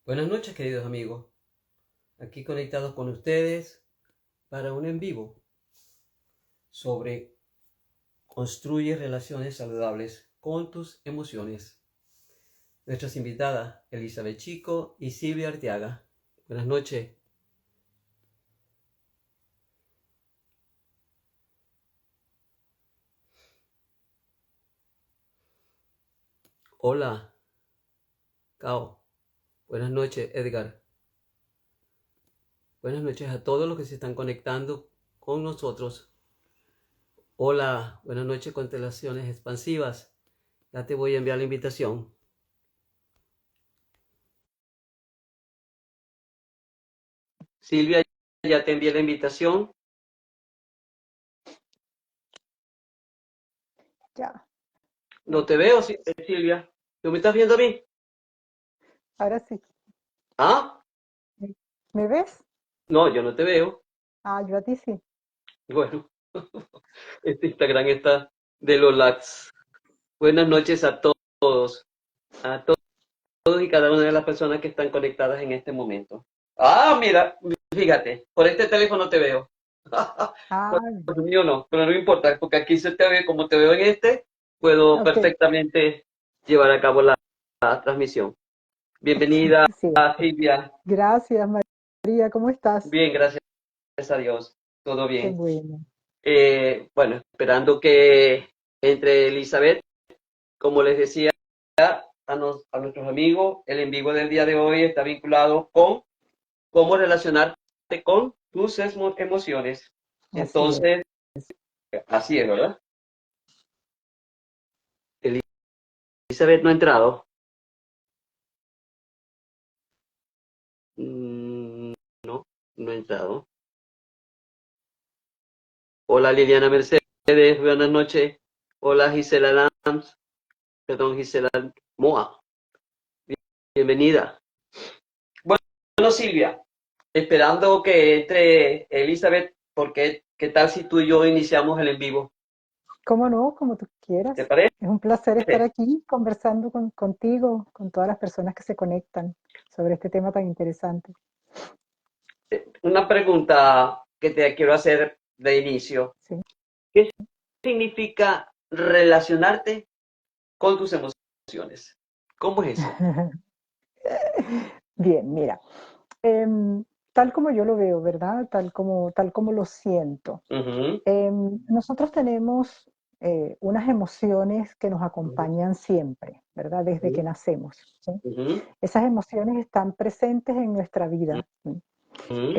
Buenas noches, queridos amigos. Aquí conectados con ustedes para un en vivo sobre construye relaciones saludables con tus emociones. Nuestras invitadas, Elizabeth Chico y Silvia Arteaga. Buenas noches. Hola, Cao. Buenas noches, Edgar. Buenas noches a todos los que se están conectando con nosotros. Hola, buenas noches, constelaciones expansivas. Ya te voy a enviar la invitación. Silvia, ya te envié la invitación. Ya, No te veo, Silvia. ¿Tú me estás viendo a mí? ahora sí. ¿Ah? ¿Me ves? No, yo no te veo. Ah, yo a ti sí. Bueno, este Instagram está de los lags. Buenas noches a todos y cada una de las personas que están conectadas en este momento. Ah, mira, fíjate, por este teléfono te veo. Ah, Por el mío no, pero no importa, porque aquí se te ve como te veo en este, puedo ok. perfectamente llevar a cabo la transmisión. Bienvenida, Sí. Silvia. Gracias, María. ¿Cómo estás? Bien, gracias a Dios. Todo Qué bien. bueno. Bueno, esperando que entre Elizabeth, como les decía a nuestros amigos, el en vivo del día de hoy está vinculado con cómo relacionarte con tus emociones. Así es. Entonces, así es, ¿verdad? Elizabeth no ha entrado. No, no ha entrado. Hola Liliana Mercedes, buenas noches. Hola Gisela Lams, perdón, Gisela Moa, bienvenida. Bueno, Silvia, esperando que entre Elizabeth, porque ¿qué tal si tú y yo iniciamos el en vivo? ¿Cómo no? Como tú ¿Te quieras. parece? Es un placer estar aquí conversando contigo, con todas las personas que se conectan sobre este tema tan interesante. Una pregunta que te quiero hacer de inicio. Sí. ¿Qué significa relacionarte con tus emociones? ¿Cómo es eso? Bien, mira. Tal como yo lo veo, ¿verdad? Tal como lo siento. Ujú, Nosotros tenemos unas emociones que nos ujú, acompañan siempre, ¿verdad? Desde que ujú, nacemos, ¿sí? ujú, Esas emociones están presentes en nuestra vida, ¿sí? ujú,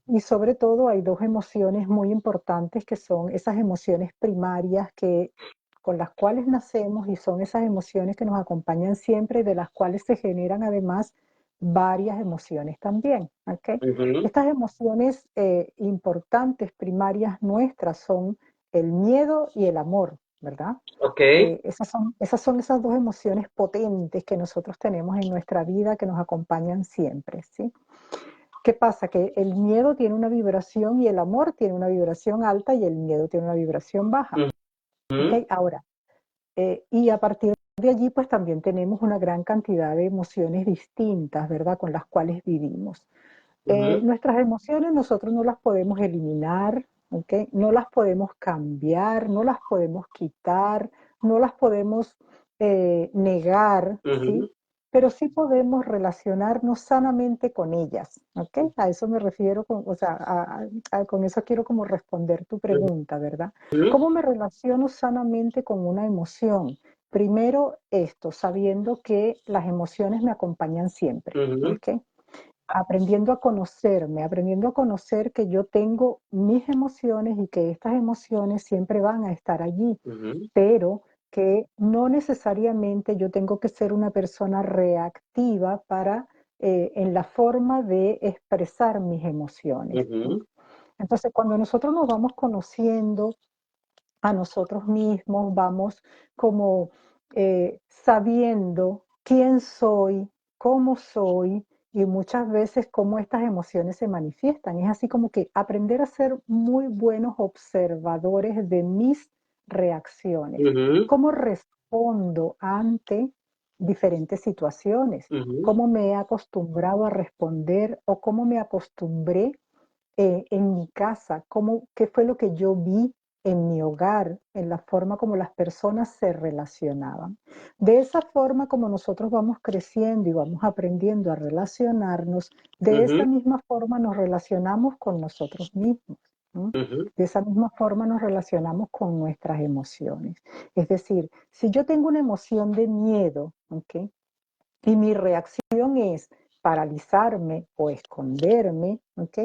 Y sobre todo hay dos emociones muy importantes que son esas emociones primarias con las cuales nacemos y son esas emociones que nos acompañan siempre y de las cuales se generan además varias emociones también, ¿ok? ujú. Estas emociones importantes primarias nuestras son el miedo y el amor, ¿verdad? Ok. Esas son esas dos emociones potentes que nosotros tenemos en nuestra vida que nos acompañan siempre, ¿sí? ¿Qué pasa? Que el miedo tiene una vibración y el amor tiene una vibración alta y el miedo tiene una vibración baja. Ujú, ¿Ok? Ahora, y a partir de allí, pues también tenemos una gran cantidad de emociones distintas, ¿verdad? Con las cuales vivimos. ujú, Nuestras emociones nosotros no las podemos eliminar, ¿ok? No las podemos cambiar, no las podemos quitar, no las podemos negar, ¿sí? ujú, Pero sí podemos relacionarnos sanamente con ellas, ¿ok? A eso me refiero, o sea, con eso quiero como responder tu pregunta, ¿verdad? ujú, ¿Cómo me relaciono sanamente con una emoción? Primero esto, sabiendo que las emociones me acompañan siempre, ujú, ¿ok? Aprendiendo a conocer que yo tengo mis emociones y que estas emociones siempre van a estar allí, ujú, pero que no necesariamente yo tengo que ser una persona reactiva en la forma de expresar mis emociones. ¿Sí? ujú, Entonces, cuando nosotros nos vamos conociendo a nosotros mismos, vamos como sabiendo quién soy y muchas veces cómo estas emociones se manifiestan. Es así como que aprender a ser muy buenos observadores de mis reacciones. ujú, ¿Cómo respondo ante diferentes situaciones, Ujú, cómo me he acostumbrado a responder o cómo me acostumbré en mi casa, qué fue lo que yo vi en mi hogar, en la forma como las personas se relacionaban. De esa forma como nosotros vamos creciendo y vamos aprendiendo a relacionarnos, de esa ujú, misma forma nos relacionamos con nosotros mismos. ¿M? ujú, De esa misma forma nos relacionamos con nuestras emociones. Es decir, si yo tengo una emoción de miedo, ¿ok? Y mi reacción es paralizarme o esconderme, ¿ok?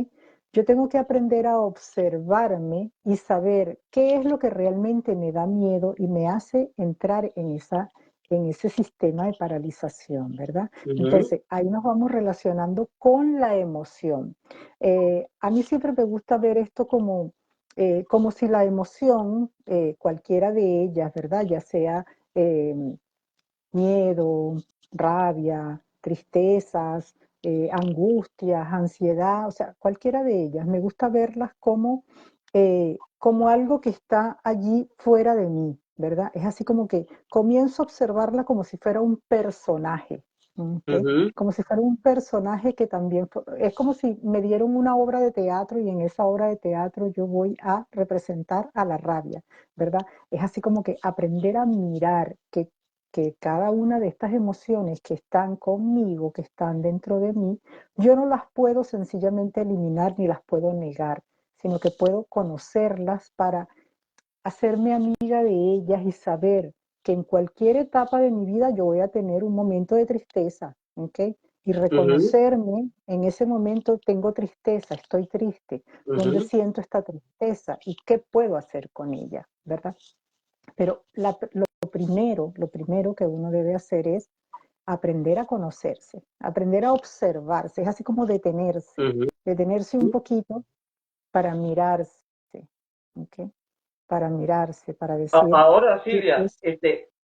Yo tengo que aprender a observarme y saber qué es lo que realmente me da miedo y me hace entrar en ese sistema de paralización, ¿verdad? ujú, Entonces, ahí nos vamos relacionando con la emoción. A mí siempre me gusta ver esto como si la emoción, cualquiera de ellas, ¿verdad? Ya sea eh, miedo, rabia, tristezas, angustias, ansiedad, o sea, cualquiera de ellas. Me gusta verlas como algo que está allí fuera de mí, ¿verdad? Es así como que comienzo a observarla como si fuera un personaje, ¿ok? ujú. Como si fuera un personaje que también, es como si me dieron una obra de teatro y en esa obra de teatro yo voy a representar a la rabia, ¿verdad? Es así como que aprender a mirar que cada una de estas emociones que están conmigo, que están dentro de mí, yo no las puedo sencillamente eliminar ni las puedo negar, sino que puedo conocerlas para hacerme amiga de ellas y saber que en cualquier etapa de mi vida yo voy a tener un momento de tristeza, ¿ok? Y Ujú, reconocerme en ese momento, tengo tristeza, estoy triste, ¿dónde ujú, siento esta tristeza y qué puedo hacer con ella, ¿verdad? Pero lo primero que uno debe hacer es aprender a conocerse, aprender a observarse, es así como ujú. detenerse un poquito para mirarse, ¿ok? Para mirarse, para decir Ahora, qué Silvia, es,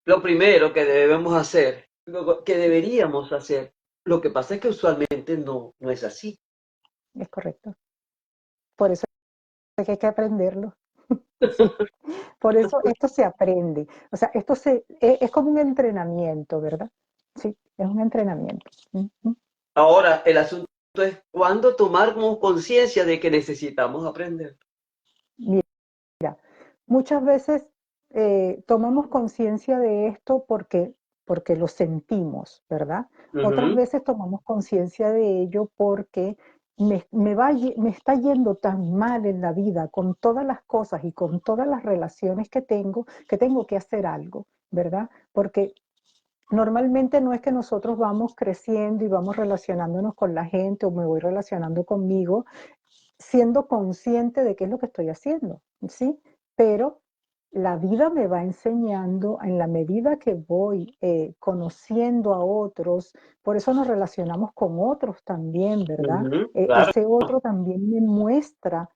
lo primero que debemos hacer, lo que deberíamos hacer, lo que pasa es que usualmente no es así. es correcto. Por eso es que hay que aprenderlo. Sí, por eso esto se aprende. O sea, es como un entrenamiento, ¿verdad? Sí, es un entrenamiento. Ujú. Ahora, el asunto es cuándo tomamos conciencia de que necesitamos aprender. Mira, muchas veces tomamos conciencia de esto porque lo sentimos, ¿verdad? Otras Ujú, veces tomamos conciencia de ello porque me está yendo tan mal en la vida con todas las cosas y con todas las relaciones que tengo que hacer algo, ¿verdad? Porque normalmente no es que nosotros vamos creciendo y vamos relacionándonos con la gente o me voy relacionando conmigo siendo consciente de qué es lo que estoy haciendo, ¿sí? Pero la vida me va enseñando en la medida que voy conociendo a otros, por eso nos relacionamos con otros también, ¿verdad? ujú, claro. Ese otro también me muestra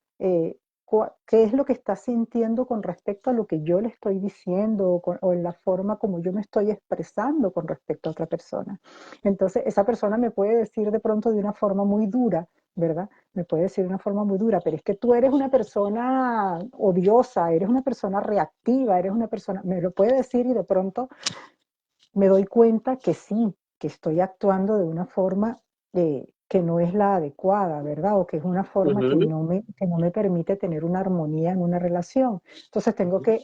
qué es lo que está sintiendo con respecto a lo que yo le estoy diciendo o en la forma como yo me estoy expresando con respecto a otra persona. Entonces, esa persona me puede decir de pronto de una forma muy dura, ¿verdad? Me puede decir de una forma muy dura, pero es que tú eres una persona odiosa, eres una persona reactiva, eres una persona, me lo puede decir y de pronto me doy cuenta que sí, que estoy actuando de una forma que no es la adecuada, ¿verdad? O que es una forma Ujú, que no me permite tener una armonía en una relación. Entonces tengo que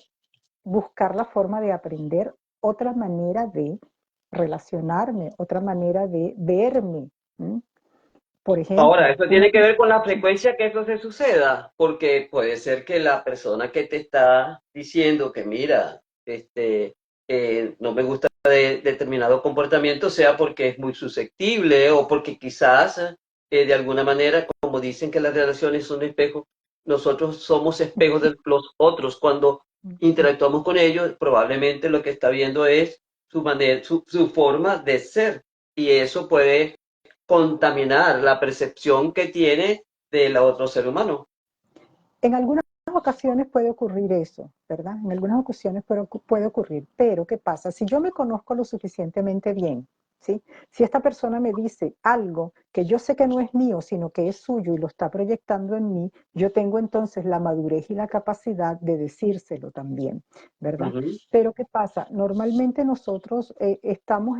buscar la forma de aprender otra manera de relacionarme, otra manera de verme. ¿M? Por ahora, ejemplo, eso tiene que ver con la frecuencia que eso se suceda, porque puede ser que la persona que te está diciendo que mira, no me gusta determinado comportamiento sea porque es muy susceptible o porque quizás de alguna manera, como dicen que las relaciones son espejos, nosotros somos espejos de los otros. Cuando interactuamos con ellos, probablemente lo que está viendo es su manera, su forma de ser y eso puede contaminar la percepción que tiene del otro ser humano. en algunas ocasiones puede ocurrir eso, ¿verdad? En algunas ocasiones puede ocurrir, pero ¿qué pasa? Si yo me conozco lo suficientemente bien, ¿sí? Si esta persona me dice algo que yo sé que no es mío, sino que es suyo y lo está proyectando en mí, yo tengo entonces la madurez y la capacidad de decírselo también, ¿verdad? Ujú, Pero ¿qué pasa? Normalmente nosotros estamos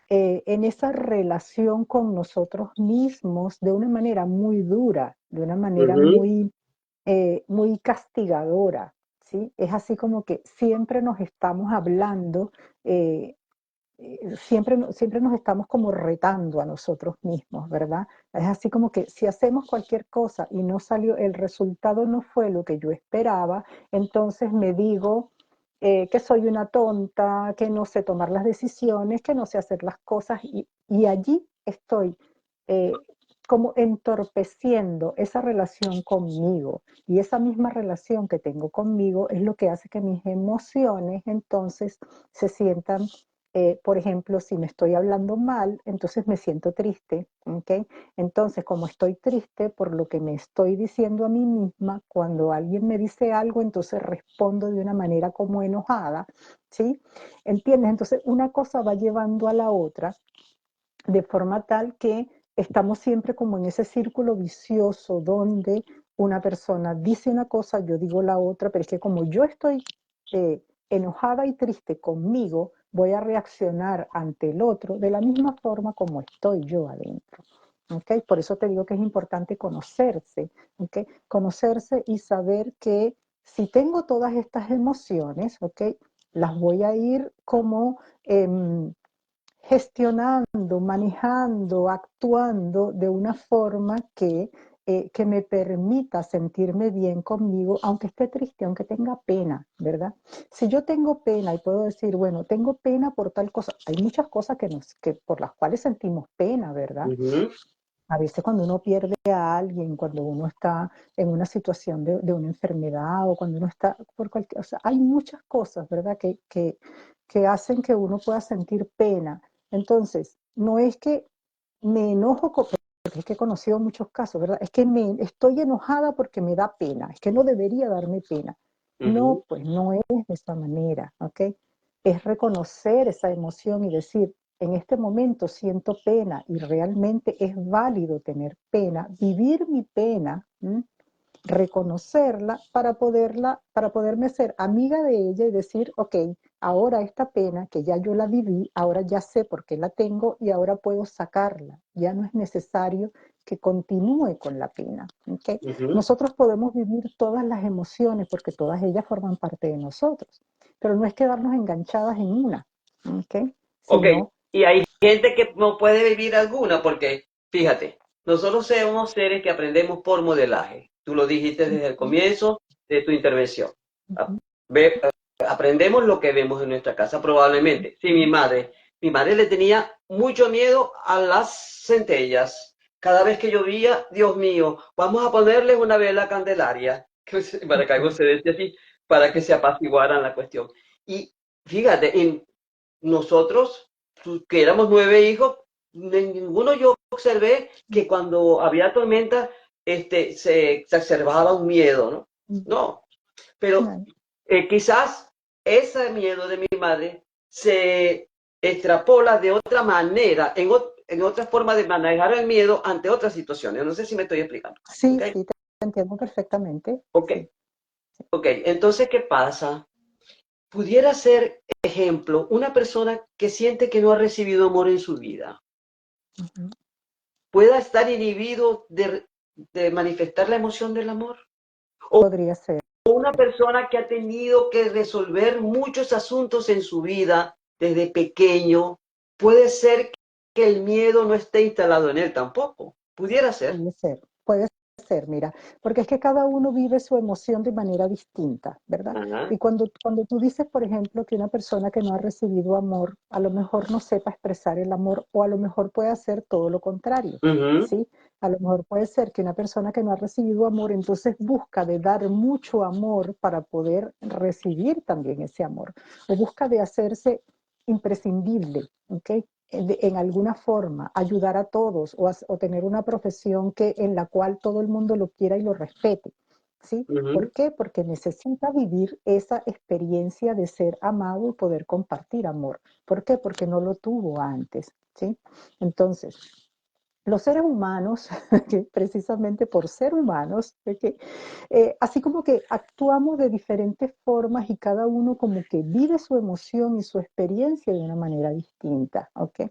en esa relación con nosotros mismos de una manera muy dura, de una manera ujú, muy castigadora, ¿sí? Es así como que siempre nos estamos hablando, eh, siempre nos estamos como retando a nosotros mismos, ¿verdad? Es así como que si hacemos cualquier cosa y no salió, el resultado no fue lo que yo esperaba, entonces me digo que soy una tonta, que no sé tomar las decisiones, que no sé hacer las cosas y allí estoy eh, como entorpeciendo esa relación conmigo. Y esa misma relación que tengo conmigo es lo que hace que mis emociones entonces se sientan por ejemplo, si me estoy hablando mal, entonces me siento triste, ¿ok? Entonces, como estoy triste por lo que me estoy diciendo a mí misma, cuando alguien me dice algo, entonces respondo de una manera como enojada, ¿sí? ¿Entiendes? Entonces, una cosa va llevando a la otra de forma tal que estamos siempre como en ese círculo vicioso donde una persona dice una cosa, yo digo la otra, pero es que como yo estoy enojada y triste conmigo, voy a reaccionar ante el otro de la misma forma como estoy yo adentro. ¿Okay? Por eso te digo que es importante conocerse, ¿okay? Conocerse y saber que si tengo todas estas emociones, ¿okay? Las voy a ir como gestionando, manejando, actuando de una forma que me permita sentirme bien conmigo, aunque esté triste, aunque tenga pena, ¿verdad? Si yo tengo pena y puedo decir, bueno, tengo pena por tal cosa, hay muchas cosas que por las cuales sentimos pena, ¿verdad? ujú. A veces cuando uno pierde a alguien, cuando uno está en una situación de una enfermedad o cuando uno está por cualquier, o sea, hay muchas cosas, ¿verdad? Que hacen que uno pueda sentir pena. Entonces, no es que me enojo, porque es que he conocido muchos casos, ¿verdad? Es que me estoy enojada porque me da pena, es que no debería darme pena. Ujú, No, pues no es de esa manera, ¿ok? Es reconocer esa emoción y decir, en este momento siento pena y realmente es válido tener pena, vivir mi pena, ¿m? Reconocerla para poderme ser amiga de ella y decir, ok, ahora esta pena que ya yo la viví, ahora ya sé por qué la tengo y ahora puedo sacarla. Ya no es necesario que continúe con la pena. ¿Okay? ujú. Nosotros podemos vivir todas las emociones porque todas ellas forman parte de nosotros, pero no es quedarnos enganchadas en una, ¿okay? Ok, Sino y hay gente que no puede vivir alguna porque, fíjate, nosotros somos seres que aprendemos por modelaje. Tú lo dijiste desde el ujú, comienzo de tu intervención. A- ujú, ve- aprendemos lo que vemos en nuestra casa, probablemente. Sí, mi madre le tenía mucho miedo a las centellas. Cada vez que llovía, Dios mío, vamos a ponerles una vela candelaria, para que algo ok, se decía así, para que se apaciguaran la cuestión. Y fíjate, nosotros, que éramos 9 hijos, ninguno yo observé que cuando había tormenta, se exacerbaba un miedo, ¿no? ujú, No, pero no, quizás ese miedo de mi madre se extrapola de otra manera, en otra forma de manejar el miedo ante otras situaciones. No sé si me estoy explicando. sí, ¿Ok? sí, te entiendo perfectamente, Ok, sí. ok. Entonces, ¿qué pasa? Pudiera ser, ejemplo, una persona que siente que no ha recibido amor en su vida Ujú. pueda estar inhibido de manifestar la emoción del amor. O Podría ser, una persona que ha tenido que resolver muchos asuntos en su vida desde pequeño, puede ser que el miedo no esté instalado en él tampoco. Pudiera ser. puede ser, mira, porque es que cada uno vive su emoción de manera distinta, ¿verdad? Ajá. Y cuando tú dices, por ejemplo, que una persona que no ha recibido amor, a lo mejor no sepa expresar el amor o a lo mejor puede hacer todo lo contrario, Ujú, ¿sí? A lo mejor puede ser que una persona que no ha recibido amor entonces busca de dar mucho amor para poder recibir también ese amor o busca de hacerse imprescindible, ¿ok? En alguna forma, ayudar a todos o tener una profesión en la cual todo el mundo lo quiera y lo respete. ¿sí? ¿Por Ujú, qué? Porque necesita vivir esa experiencia de ser amado y poder compartir amor. ¿Por qué? Porque no lo tuvo antes, ¿sí? Entonces, los seres humanos, que precisamente por ser humanos, así como que actuamos de diferentes formas y cada uno como que vive su emoción y su experiencia de una manera distinta, ¿ok?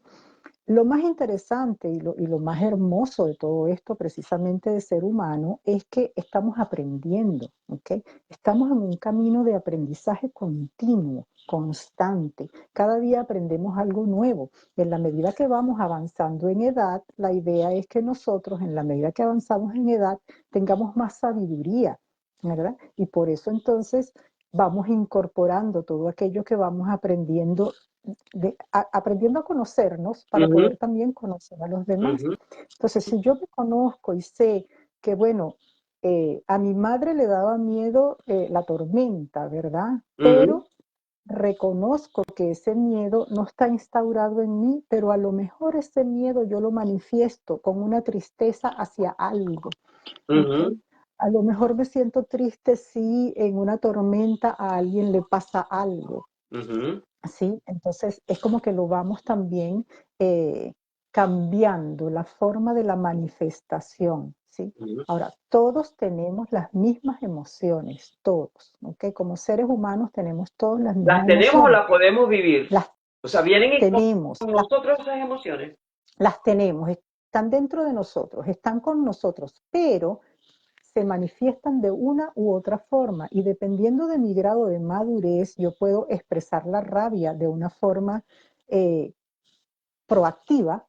Lo más interesante y lo más hermoso de todo esto, precisamente de ser humano, es que estamos aprendiendo, ¿ok? Estamos en un camino de aprendizaje continuo, constante. Cada día aprendemos algo nuevo. En la medida que vamos avanzando en edad, la idea es que nosotros, en la medida que avanzamos en edad, tengamos más sabiduría, ¿verdad? Y por eso entonces vamos incorporando todo aquello que vamos aprendiendo aprendiendo a conocernos para ujú, poder también conocer a los demás. ujú, Entonces, si yo me conozco y sé que, bueno, a mi madre le daba miedo la tormenta, ¿verdad? ujú, Pero reconozco que ese miedo no está instaurado en mí, pero a lo mejor ese miedo yo lo manifiesto con una tristeza hacia algo, ¿ok? ujú, A lo mejor me siento triste si en una tormenta a alguien le pasa algo, ujú, ¿sí? Entonces es como que lo vamos también eh, cambiando la forma de la manifestación, ¿sí? ujú. Ahora, todos tenemos las mismas emociones, todos, ¿ok? Como seres humanos tenemos todas las ¿Las mismas tenemos o emociones. las podemos vivir? Las O sea, vienen con tenemos, nosotros esas emociones. las tenemos, están dentro de nosotros, están con nosotros, pero se manifiestan de una u otra forma y dependiendo de mi grado de madurez, yo puedo expresar la rabia de una forma eh, proactiva,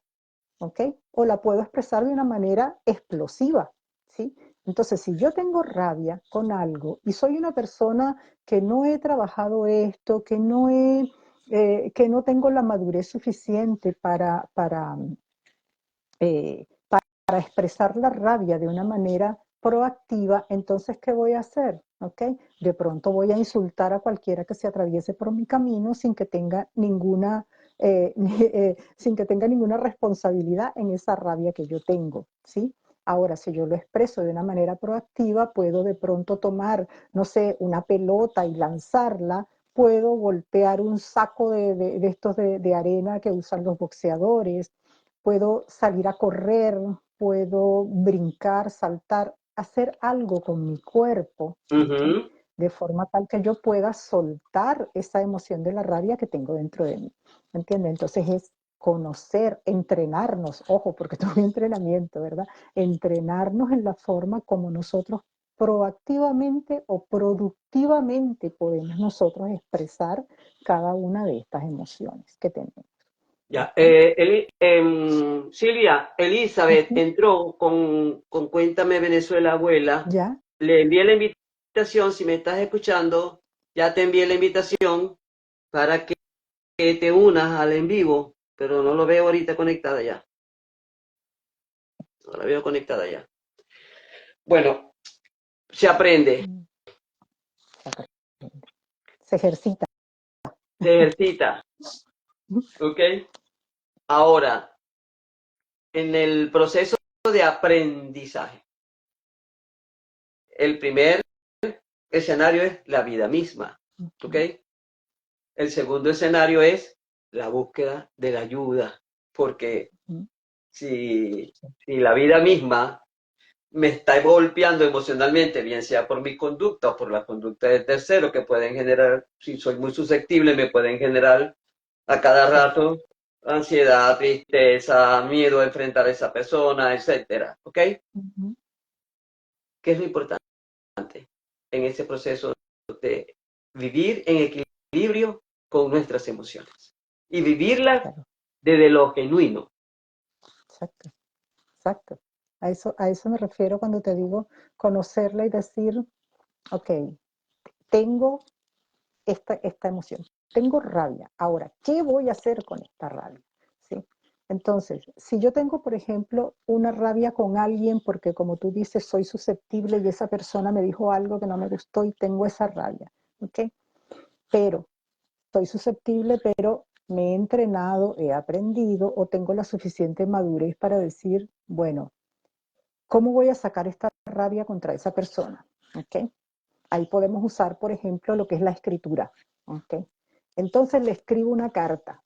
¿ok? O la puedo expresar de una manera explosiva, ¿sí? Entonces, si yo tengo rabia con algo y soy una persona que no he trabajado esto, que no tengo la madurez suficiente eh, para expresar la rabia de una manera proactiva, entonces, ¿qué voy a hacer? ¿Ok? De pronto voy a insultar a cualquiera que se atraviese por mi camino sin que tenga ninguna responsabilidad en esa rabia que yo tengo, ¿sí? Ahora, si yo lo expreso de una manera proactiva, puedo de pronto tomar, no sé, una pelota y lanzarla, puedo golpear un saco de estos de arena que usan los boxeadores, puedo salir a correr, puedo brincar, saltar, hacer algo con mi cuerpo, ¿ok? Ujú. De forma tal que yo pueda soltar esa emoción de la rabia que tengo dentro de mí. ¿Me entiendes? Entonces es conocer, entrenarnos, ojo, porque todo es entrenamiento, ¿verdad? Entrenarnos en la forma como nosotros proactivamente o productivamente podemos nosotros expresar cada una de estas emociones que tenemos. Ya, ¿Ok? Silvia, Elizabeth Ujú. entró con Cuéntame Venezuela, abuela. ¿Ya? Le envié la invitación, si me estás escuchando, ya te envié la invitación para que te unas al en vivo, pero no lo veo ahorita conectada ya. No la veo conectada ya. Bueno, se aprende, Mm, se aprende, se ejercita. se ejercita, ¿ok? Ahora, en el proceso de aprendizaje, el primer escenario es la vida misma, ¿ok? Ujú, El segundo escenario es la búsqueda de la ayuda, porque ujú, si, sí, si la vida misma me está golpeando emocionalmente, bien sea por mi conducta o por la conducta de tercero, que pueden generar, si soy muy susceptible, me pueden generar a cada sí, rato ansiedad, tristeza, miedo a enfrentar a esa persona, etcétera, ¿ok? ujú, ¿Qué es lo importante en ese proceso de vivir en equilibrio con nuestras emociones y vivirlas claro, desde lo genuino? exacto, exacto. A eso me refiero cuando te digo conocerla y decir, ok, tengo esta emoción, tengo rabia. Ahora, ¿qué voy a hacer con esta rabia? ¿Sí? Entonces, si yo tengo, por ejemplo, una rabia con alguien porque, como tú dices, soy susceptible y esa persona me dijo algo que no me gustó y tengo esa rabia, ¿ok? Pero soy susceptible, pero me he entrenado, he aprendido o tengo la suficiente madurez para decir, bueno, ¿cómo voy a sacar esta rabia contra esa persona? ¿ok? Ahí podemos usar, por ejemplo, lo que es la escritura, ¿ok? Entonces le escribo una carta,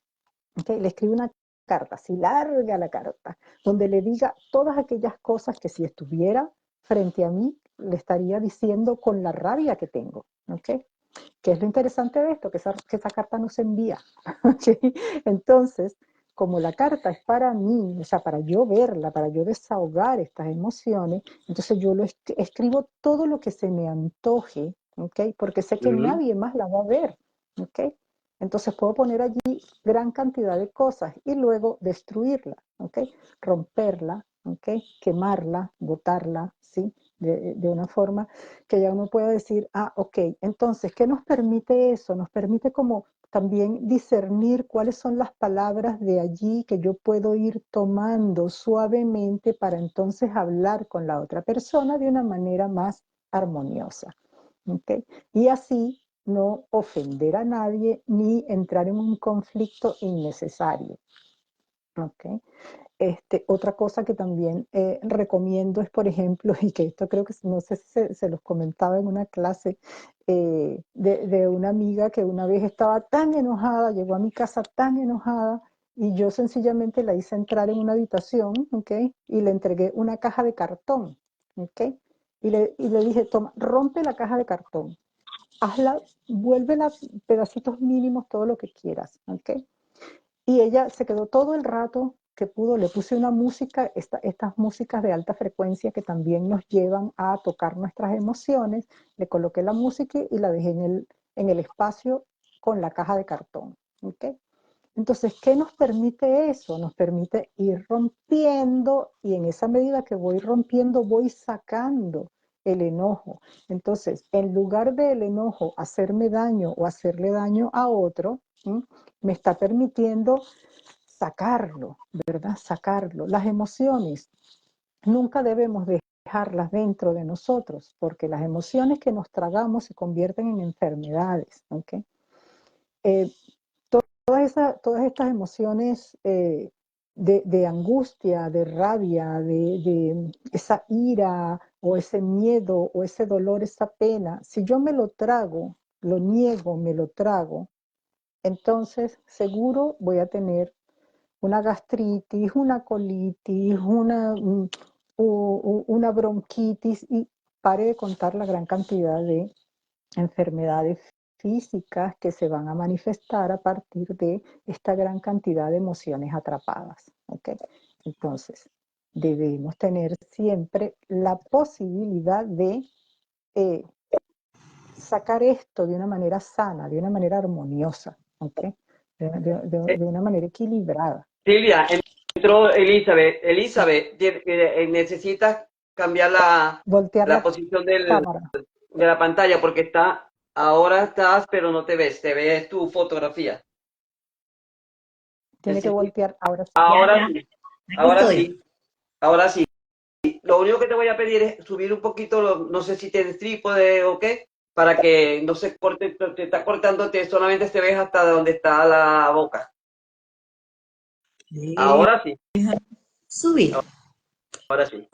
¿ok? Le escribo una carta, así larga la carta, donde le diga todas aquellas cosas que si estuviera frente a mí, le estaría diciendo con la rabia que tengo, ¿ok? ¿Qué es lo interesante de esto? Que esa carta no se envía. ¿Okay? Entonces, como la carta es para mí, o sea, para yo verla, para yo desahogar estas emociones, entonces yo escribo todo lo que se me antoje, ¿ok? Porque sé que Ujú. nadie más la va a ver, ¿ok? Entonces puedo poner allí gran cantidad de cosas y luego destruirla, ¿ok? Romperla, ¿ok? Quemarla, botarla, ¿sí? De una forma que ya uno pueda decir, ah, ok, entonces, ¿qué nos permite eso? Nos permite como también discernir cuáles son las palabras de allí que yo puedo ir tomando suavemente para entonces hablar con la otra persona de una manera más armoniosa. ¿Okay? Y así no ofender a nadie ni entrar en un conflicto innecesario. ¿Okay? Otra cosa que también recomiendo es, por ejemplo, y que esto creo que no sé si se los comentaba en una clase de una amiga que una vez estaba tan enojada, llegó a mi casa tan enojada y yo sencillamente la hice entrar en una habitación, ¿ok? Y le entregué una caja de cartón, ¿ok? Y le dije, toma, rompe la caja de cartón, hazla, vuélvela pedacitos mínimos, todo lo que quieras, ¿ok? Y ella se quedó todo el rato que pudo, le puse una música, estas músicas de alta frecuencia que también nos llevan a tocar nuestras emociones, le coloqué la música y la dejé en el espacio con la caja de cartón. ¿Okay? Entonces, ¿qué nos permite eso? Nos permite ir rompiendo y en esa medida que voy rompiendo, voy sacando el enojo. Entonces, en lugar del enojo hacerme daño o hacerle daño a otro, ¿sí? Me está permitiendo sacarlo, ¿verdad? Sacarlo. Las emociones nunca debemos dejarlas dentro de nosotros, porque las emociones que nos tragamos se convierten en enfermedades, ¿ok? Eh, todas estas emociones de angustia, de rabia, de esa ira o ese miedo o ese dolor, esa pena, si yo me lo trago, lo niego, me lo trago, entonces seguro voy a tener una gastritis, una colitis, una bronquitis y pare de contar la gran cantidad de enfermedades físicas que se van a manifestar a partir de esta gran cantidad de emociones atrapadas. ¿Okay? Entonces, debemos tener siempre la posibilidad de eh, sacar esto de una manera sana, de una manera armoniosa, ¿okay? Eh, De una manera equilibrada. Silvia, entró Elizabeth. Elizabeth, necesitas cambiar Voltear la la posición cámara. de la pantalla porque ahora estás, pero no te ves tu fotografía. Tiene que Necesito, voltear ahora sí. Ya, ahora ya, sí, aquí ahora estoy. sí, ahora sí. Lo único que te voy a pedir es subir un poquito, no sé si tienes trípode o qué, para que no se corte, te está cortando, solamente te ves hasta donde está la boca. Ahora sí, Subir. ahora sí.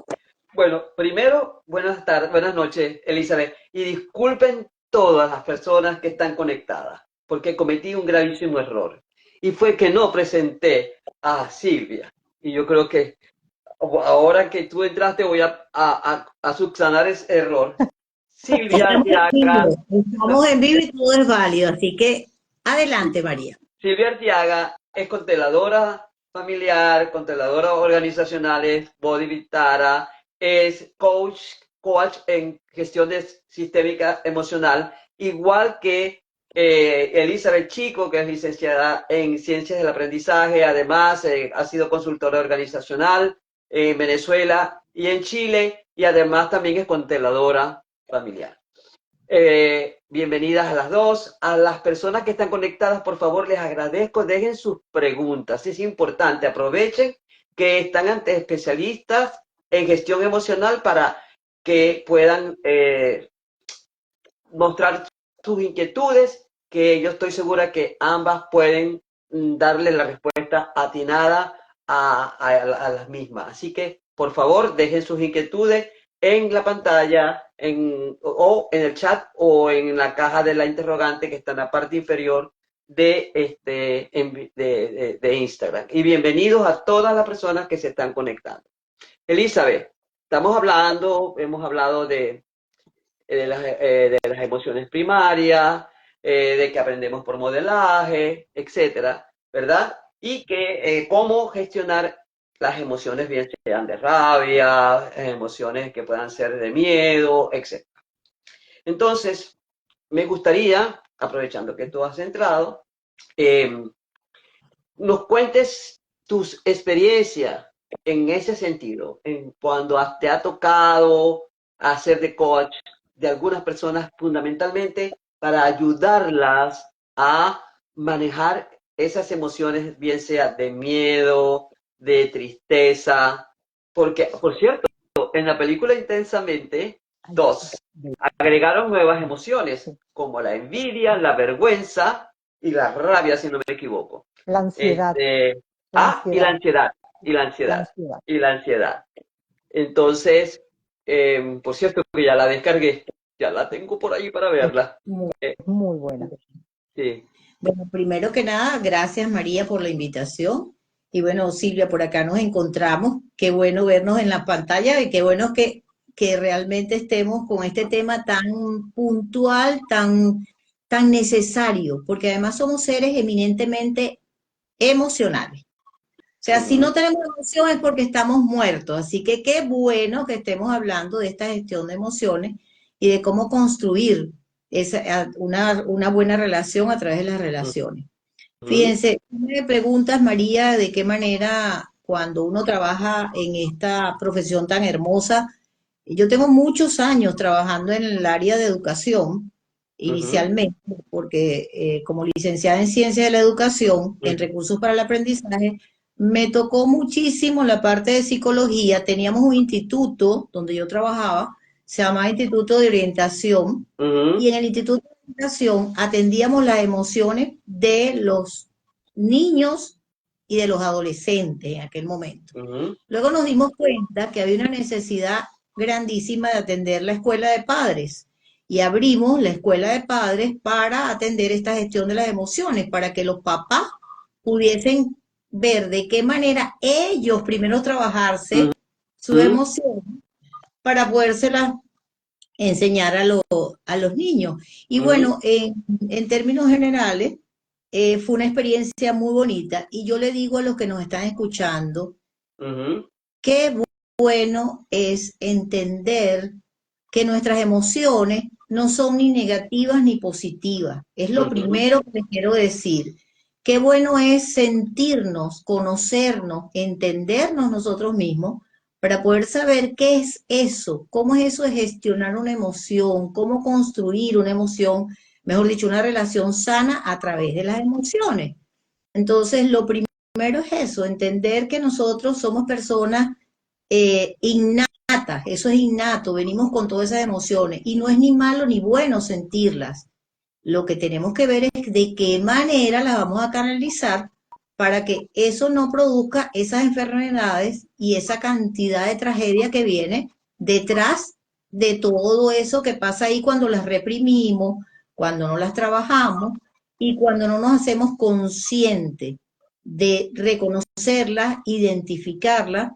Bueno, primero, buenas tardes, buenas noches, Elizabeth. Y disculpen todas las personas que están conectadas, porque cometí un gravísimo error. Y fue que no presenté a Silvia. Y yo creo que ahora que tú entraste voy a subsanar ese error. Silvia Estamos en Arteaga, vivo. Estamos en vivo y todo es válido. Así que adelante, María. Silvia Arteaga es consteladora familiar, consteladora organizacional, es body vitara, es coach en gestión sistémica emocional, igual que Elizabeth Chico, que es licenciada en ciencias del aprendizaje, además ha sido consultora organizacional en Venezuela y en Chile, y además también es consteladora familiar. Bienvenidas a las dos. A las personas que están conectadas, por favor, les agradezco. Dejen sus preguntas. Es importante. Aprovechen que están ante especialistas en gestión emocional para que puedan mostrar sus inquietudes, que yo estoy segura que ambas pueden darle la respuesta atinada a las mismas. Así que, por favor, dejen sus inquietudes en la pantalla, o en el chat o en la caja de la interrogante que está en la parte inferior de Instagram. Y bienvenidos a todas las personas que se están conectando. Elizabeth, hemos hablado de las emociones primarias, de que aprendemos por modelaje, etcétera, ¿verdad? Y que cómo gestionar las emociones, bien sean de rabia, emociones que puedan ser de miedo, etcétera. Entonces, me gustaría, aprovechando que tú has entrado, nos cuentes tus experiencias en ese sentido, en cuando te ha tocado hacer de coach de algunas personas fundamentalmente para ayudarlas a manejar esas emociones, bien sea de miedo, de tristeza, porque, por cierto, en la película Intensamente 2 agregaron nuevas emociones, como la envidia, la vergüenza y la rabia, si no me equivoco. La ansiedad, Y la la ansiedad, ansiedad, la y la ansiedad. Entonces, por cierto, que ya la descargué, ya la tengo por ahí para Es verla. muy, Eh, muy buena. sí. Bueno, primero que nada, gracias María por la invitación. Y bueno, Silvia, por acá nos encontramos. Qué bueno vernos en la pantalla y qué bueno que realmente estemos con este tema tan puntual, tan necesario, porque además somos seres eminentemente emocionales. O sea, si no Ujú, tenemos emoción es porque estamos muertos. Así que qué bueno que estemos hablando de esta gestión de emociones y de cómo construir una buena relación a través de las relaciones. ujú, Fíjense, tú me preguntas, María, de qué manera cuando uno trabaja en esta profesión tan hermosa. Yo tengo muchos años trabajando en el área de educación, ujú, inicialmente, porque como licenciada en Ciencias de la Educación, en ujú, Recursos para el Aprendizaje, me tocó muchísimo la parte de psicología. Teníamos un instituto donde yo trabajaba, se llamaba Instituto de Orientación, y ujú, en el Instituto de Orientación atendíamos las emociones de los niños y de los adolescentes en aquel momento. ujú, Luego nos dimos cuenta que había una necesidad grandísima de atender la escuela de padres y abrimos la escuela de padres para atender esta gestión de las emociones, para que los papás pudiesen ver de qué manera ellos primero trabajarse su ujú, emoción para podérselas enseñar a los niños. Y ujú, bueno, en términos generales, fue una experiencia muy bonita y yo le digo a los que nos están escuchando, ujú, qué bueno es entender que nuestras emociones no son ni negativas ni positivas. Es lo ujú, primero que les quiero decir. Qué bueno es sentirnos, conocernos, entendernos nosotros mismos para poder saber qué es eso, cómo es eso de gestionar una emoción, cómo construir una emoción, mejor dicho, una relación sana a través de las emociones. Entonces, lo primero es eso, entender que nosotros somos personas innatas, eso es innato, venimos con todas esas emociones y no es ni malo ni bueno sentirlas. Lo que tenemos que ver es de qué manera las vamos a canalizar para que eso no produzca esas enfermedades y esa cantidad de tragedia que viene detrás de todo eso que pasa ahí cuando las reprimimos, cuando no las trabajamos y cuando no nos hacemos conscientes de reconocerlas, identificarlas.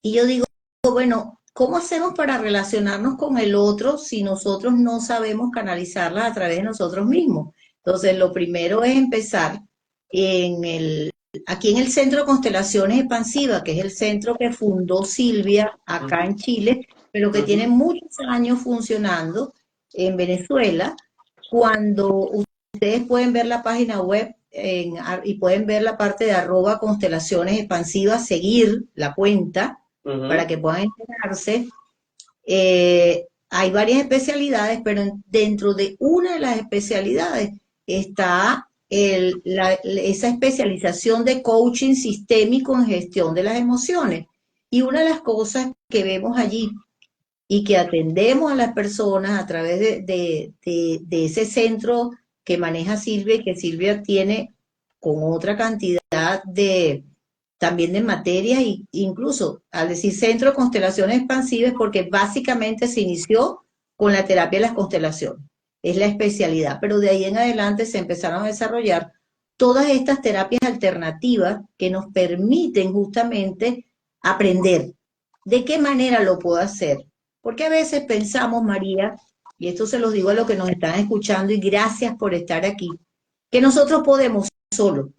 Y yo digo, bueno, ¿cómo hacemos para relacionarnos con el otro si nosotros no sabemos canalizarlas a través de nosotros mismos? Entonces, lo primero es empezar aquí en el Centro de Constelaciones Expansivas, que es el centro que fundó Silvia acá en Chile, pero que tiene ujú, muchos años funcionando en Venezuela. Cuando ustedes pueden ver la página web y pueden ver la parte de @constelaciones expansivas, seguir la cuenta para ujú, que puedan enterarse. Hay varias especialidades, pero dentro de una de las especialidades está esa especialización de coaching sistémico en gestión de las emociones. Y una de las cosas que vemos allí y que atendemos a las personas a través de ese centro que maneja Silvia y que Silvia tiene con otra cantidad de también de materias, e incluso al decir Centro de Constelaciones Expansivas, porque básicamente se inició con la terapia de las constelaciones, es la especialidad, pero de ahí en adelante se empezaron a desarrollar todas estas terapias alternativas que nos permiten justamente aprender de qué manera lo puedo hacer. Porque a veces pensamos, María, y esto se los digo a los que nos están escuchando y gracias por estar aquí, que nosotros podemos solo.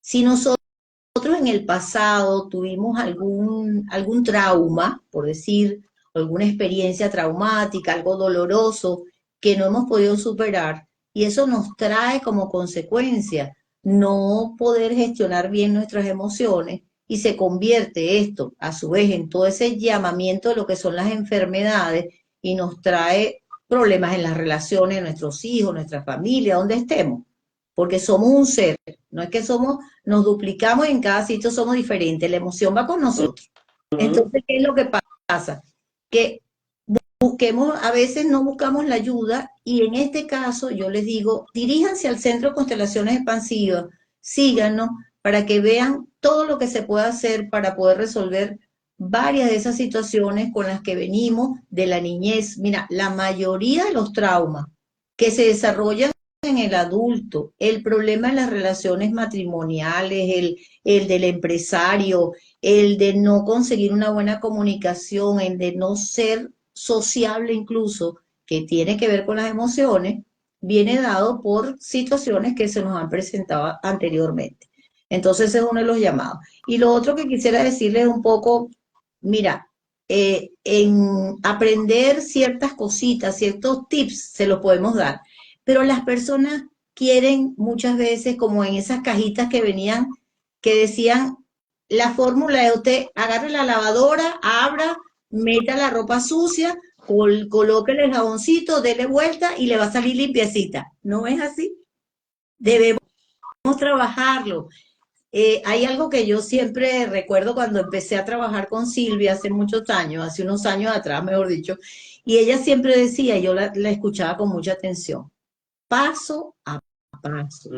Si nosotros en el pasado tuvimos algún trauma, por decir, alguna experiencia traumática, algo doloroso que no hemos podido superar, y eso nos trae como consecuencia no poder gestionar bien nuestras emociones y se convierte esto, a su vez, en todo ese llamamiento de lo que son las enfermedades y nos trae problemas en las relaciones de nuestros hijos, nuestra familia, donde estemos, porque somos un ser, no es que nos duplicamos y en cada sitio somos diferentes, la emoción va con nosotros. Entonces, ¿qué es lo que pasa? Que busquemos, a veces no buscamos la ayuda y en este caso yo les digo, diríjanse al Centro de Constelaciones Expansivas, síganos para que vean todo lo que se puede hacer para poder resolver varias de esas situaciones con las que venimos de la niñez. Mira, la mayoría de los traumas que se desarrollan en el adulto, el problema en las relaciones matrimoniales, el del empresario, el de no conseguir una buena comunicación, el de no ser sociable incluso, que tiene que ver con las emociones, viene dado por situaciones que se nos han presentado anteriormente. Entonces ese es uno de los llamados. Y lo otro que quisiera decirles es un poco, mira, en aprender ciertas cositas, ciertos tips, se los podemos dar, pero las personas quieren muchas veces, como en esas cajitas que venían, que decían, la fórmula de usted, agarre la lavadora, abra, meta la ropa sucia, colóquele el jaboncito, dele vuelta y le va a salir limpiecita. ¿No es así? Debemos trabajarlo. Hay algo que yo siempre recuerdo cuando empecé a trabajar con Silvia hace muchos años, hace unos años atrás, mejor dicho, y ella siempre decía, yo la escuchaba con mucha atención, paso a paso.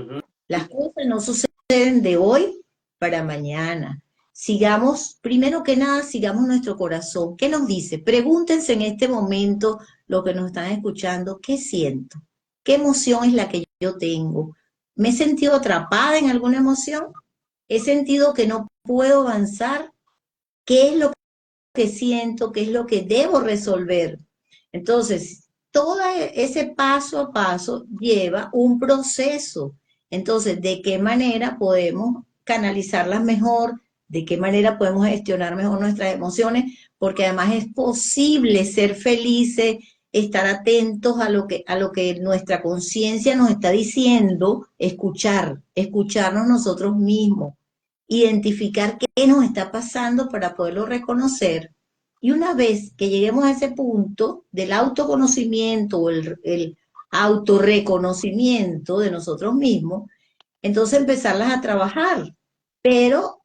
Las cosas no suceden de hoy para mañana. Sigamos, primero que nada, sigamos nuestro corazón. ¿Qué nos dice? Pregúntense en este momento, los que nos están escuchando, ¿qué siento? ¿Qué emoción es la que yo tengo? ¿Me he sentido atrapada en alguna emoción? ¿He sentido que no puedo avanzar? ¿Qué es lo que siento? ¿Qué es lo que debo resolver? Entonces, todo ese paso a paso lleva un proceso. Entonces, ¿de qué manera podemos canalizarlas mejor? ¿De qué manera podemos gestionar mejor nuestras emociones? Porque además es posible ser felices, estar atentos a lo que nuestra conciencia nos está diciendo, escucharnos nosotros mismos, identificar qué nos está pasando para poderlo reconocer. Y una vez que lleguemos a ese punto del autoconocimiento o el autorreconocimiento de nosotros mismos, entonces empezarlas a trabajar. Pero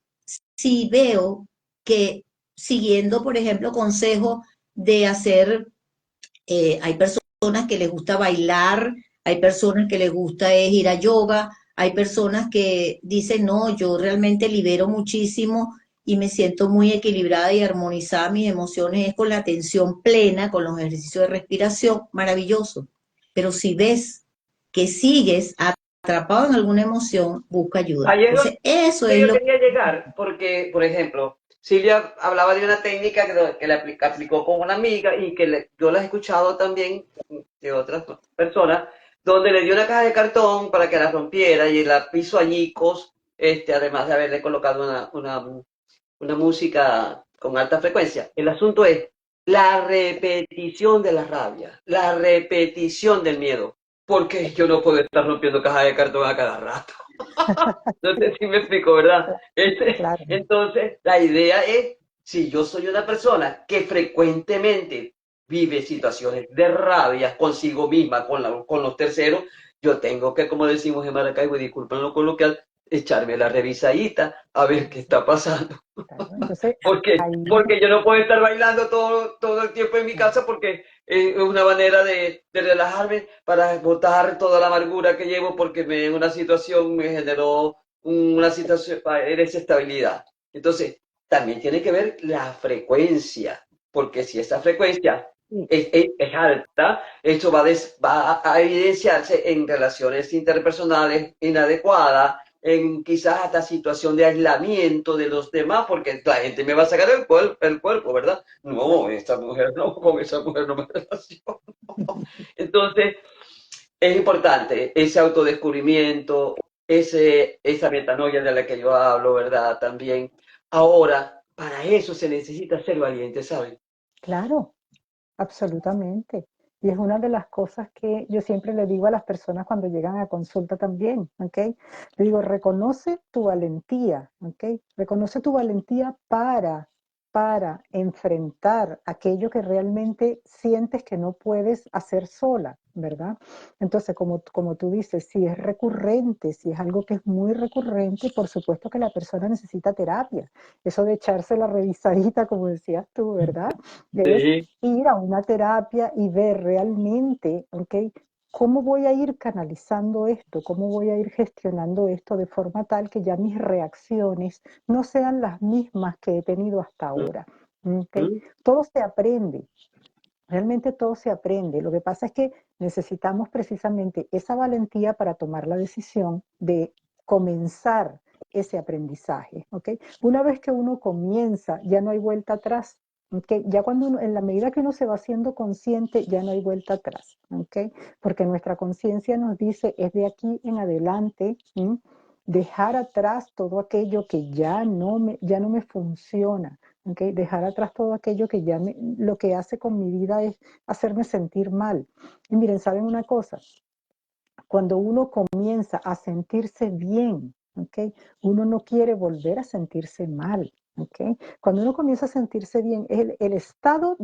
si veo que siguiendo, por ejemplo, consejos de hacer, hay personas que les gusta bailar, hay personas que les gusta es ir a yoga, hay personas que dicen, no, yo realmente libero muchísimo y me siento muy equilibrada y armonizada mis emociones, es con la atención plena, con los ejercicios de respiración, maravilloso. Pero si ves que sigues atrapado en alguna emoción, busca ayuda. Ayer Entonces, eso que es yo lo quería llegar, porque, por ejemplo, Silvia hablaba de una técnica que la aplicó con una amiga y que yo la he escuchado también de otras personas, donde le dio una caja de cartón para que la rompiera y la hizo añicos, además de haberle colocado una música con alta frecuencia. El asunto es la repetición de la rabia, la repetición del miedo, porque yo no puedo estar rompiendo caja de cartón a cada rato. No sé si me explico, ¿verdad? Claro. Entonces, la idea es, si yo soy una persona que frecuentemente vive situaciones de rabia consigo misma, con los terceros, yo tengo que, como decimos en Maracaibo, disculpen lo coloquial, echarme la revisadita a ver qué está pasando. Claro. Entonces, ahí, Porque yo no puedo estar bailando todo el tiempo en mi casa porque es una manera de relajarme para botar toda la amargura que llevo porque en una situación me generó una situación de desestabilidad. Entonces, también tiene que ver la frecuencia, porque si esa frecuencia Sí, es alta, esto va a evidenciarse en relaciones interpersonales inadecuadas, en quizás hasta situación de aislamiento de los demás, porque la gente me va a sacar el cuerpo, ¿verdad? No, esta mujer no, con esa mujer no me relaciono. Entonces, es importante ese autodescubrimiento, esa metanoia de la que yo hablo, ¿verdad? También. Ahora, para eso se necesita ser valiente, ¿saben? claro. Absolutamente. Y es una de las cosas que yo siempre le digo a las personas cuando llegan a consulta también, ¿ok? Le digo, reconoce tu valentía, ¿ok? Reconoce tu valentía para enfrentar aquello que realmente sientes que no puedes hacer sola, ¿verdad? Entonces, como tú dices, si es recurrente, si es algo que es muy recurrente, por supuesto que la persona necesita terapia. Eso de echarse la revisadita, como decías tú, ¿verdad? Es Sí. ir a una terapia y ver realmente, ¿ok? ¿Cómo voy a ir canalizando esto? ¿Cómo voy a ir gestionando esto de forma tal que ya mis reacciones no sean las mismas que he tenido hasta ahora? ¿Ok? Ujú. Todo se aprende, realmente todo se aprende. Lo que pasa es que necesitamos precisamente esa valentía para tomar la decisión de comenzar ese aprendizaje, ¿ok? Una vez que uno comienza, ya no hay vuelta atrás, ¿ok? Ya cuando uno, en la medida que uno se va haciendo consciente, ya no hay vuelta atrás, ¿ok? Porque nuestra conciencia nos dice, es de aquí en adelante, ¿m? Dejar atrás todo aquello que ya no me funciona, ¿ok? Dejar atrás todo aquello que lo que hace con mi vida es hacerme sentir mal. Y miren, ¿saben una cosa? Cuando uno comienza a sentirse bien, ¿ok? Uno no quiere volver a sentirse mal, ¿ok? Cuando uno comienza a sentirse bien, el estado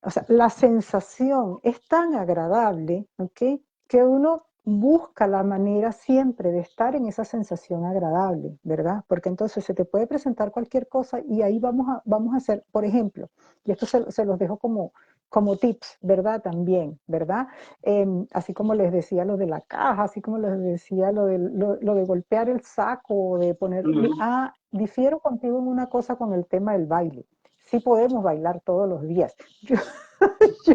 o sea, la sensación es tan agradable, ¿ok? Que uno busca la manera siempre de estar en esa sensación agradable, ¿verdad? Porque entonces se te puede presentar cualquier cosa y ahí vamos a hacer, por ejemplo, y esto se los dejo como tips, ¿verdad? También, ¿verdad? Así como les decía lo de la caja, así como les decía lo de golpear el saco, o de poner... Ujú. difiero contigo en una cosa con el tema del baile. Sí podemos bailar todos los días. Yo,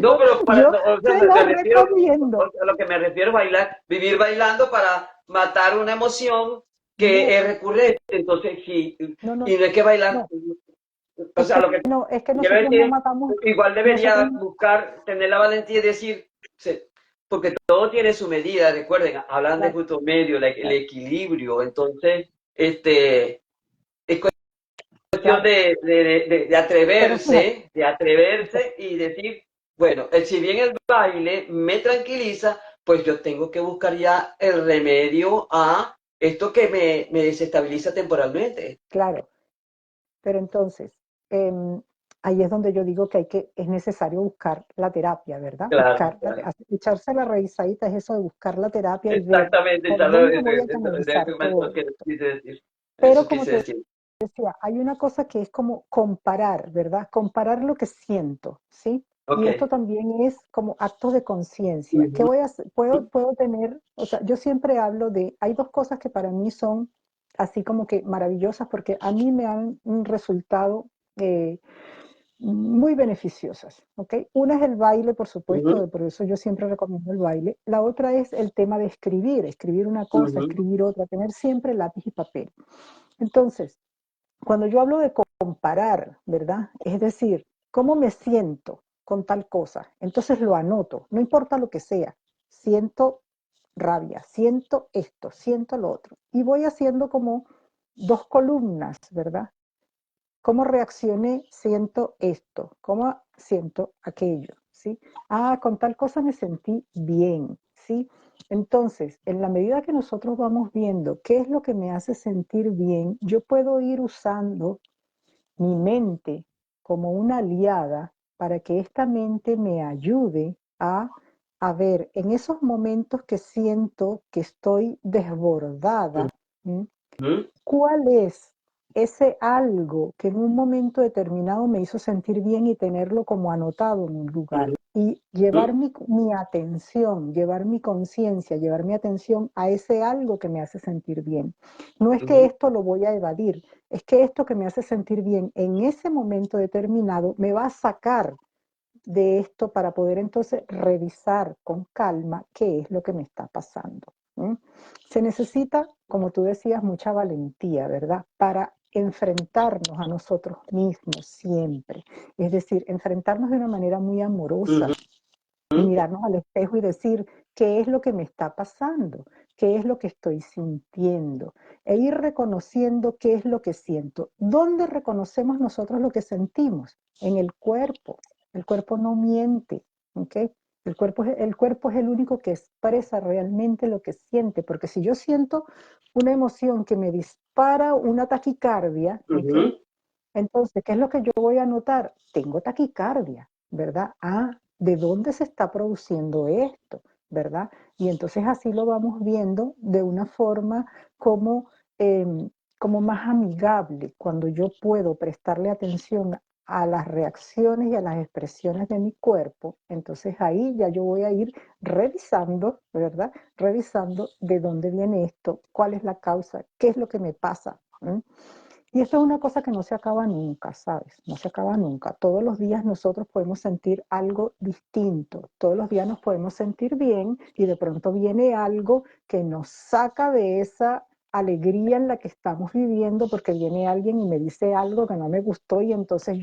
No, yo, pero yo no, o sea, se los me refiero, recomiendo. a lo que me refiero es bailar, vivir bailando para matar una emoción que No, es recurrente. Entonces, sí, no, y no, no es que bailar, no. o sea, lo que Es que quiero nosotros decir no es, matamos, igual nosotros, debería buscar, tener la valentía de decir, porque todo tiene su medida, recuerden, hablan de claro, justo medio, el claro, equilibrio. Entonces, es cuestión claro. Pero fíjate, de ok, atreverse y decir, bueno, si bien el baile me tranquiliza, pues yo tengo que buscar ya el remedio a esto que me desestabiliza temporalmente. claro. Pero entonces, ahí es donde yo digo que es necesario buscar la terapia, ¿verdad? Claro, claro. Echarse la revisadita es eso de buscar la terapia y ver Exactamente, por dónde voy a canalizar todo lo que esto. quise decir. Pero Eso como quise te decir. decía, hay una cosa que es como comparar, ¿verdad? Comparar lo que siento, ¿sí? Y Ok. esto también es como acto de conciencia. ¿Qué Ujú, voy a hacer? Puedo tener, o sea, yo siempre hablo hay dos cosas que para mí son así como que maravillosas porque a mí me han un resultado eh, muy beneficiosas, ¿ok? Una es el baile, por supuesto, ujú, por eso yo siempre recomiendo el baile. La otra es el tema de escribir una cosa, ujú, escribir otra, tener siempre lápiz y papel. Entonces, cuando yo hablo de comparar, ¿verdad? Es decir, ¿cómo me siento con tal cosa? Entonces lo anoto, no importa lo que sea. Siento rabia, siento esto, siento lo otro. Y voy haciendo como dos columnas, ¿verdad? ¿Cómo reaccioné? Siento esto. ¿Cómo siento aquello? ¿Sí? Ah, con tal cosa me sentí bien, ¿sí? Entonces, en la medida que nosotros vamos viendo qué es lo que me hace sentir bien, yo puedo ir usando mi mente como una aliada para que esta mente me ayude a ver en esos momentos que siento que estoy desbordada, ¿m? ujú. ¿Cuál es? ese algo que en un momento determinado me hizo sentir bien y tenerlo como anotado en un lugar. Y llevar mi atención, llevar mi conciencia, llevar mi atención a ese algo que me hace sentir bien. No es que esto lo voy a evadir, es que esto que me hace sentir bien en ese momento determinado me va a sacar de esto para poder entonces revisar con calma qué es lo que me está pasando. Se necesita, como tú decías, mucha valentía, ¿verdad? Para enfrentarnos a nosotros mismos siempre. Es decir, enfrentarnos de una manera muy amorosa y mirarnos al espejo y decir, ¿qué es lo que me está pasando? ¿Qué es lo que estoy sintiendo? E ir reconociendo qué es lo que siento. ¿Dónde reconocemos nosotros lo que sentimos? En el cuerpo. El cuerpo no miente, ¿ok? El cuerpo es el único que expresa realmente lo que siente, porque si yo siento una emoción que me dispara una taquicardia, ¿ok? Entonces, ¿qué es lo que yo voy a notar? Tengo taquicardia, ¿verdad? Ah, ¿de dónde se está produciendo esto? ¿Verdad? Y entonces así lo vamos viendo de una forma como, como más amigable, cuando yo puedo prestarle atención a las reacciones y a las expresiones de mi cuerpo, entonces ahí ya yo voy a ir revisando, ¿verdad? Revisando de dónde viene esto, cuál es la causa, qué es lo que me pasa. Y esto es una cosa que no se acaba nunca, ¿sabes? No se acaba nunca. Todos los días nosotros podemos sentir algo distinto. Todos los días nos podemos sentir bien y de pronto viene algo que nos saca de esa alegría en la que estamos viviendo porque viene alguien y me dice algo que no me gustó y entonces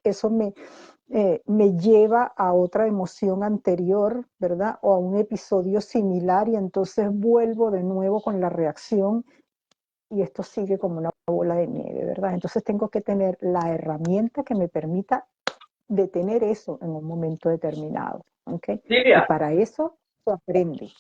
eso me lleva a otra emoción anterior, ¿verdad? O a un episodio similar y entonces vuelvo de nuevo con la reacción y esto sigue como una bola de nieve, ¿verdad? Entonces tengo que tener la herramienta que me permita detener eso en un momento determinado, ¿ok? Y Silvia, para eso se aprende.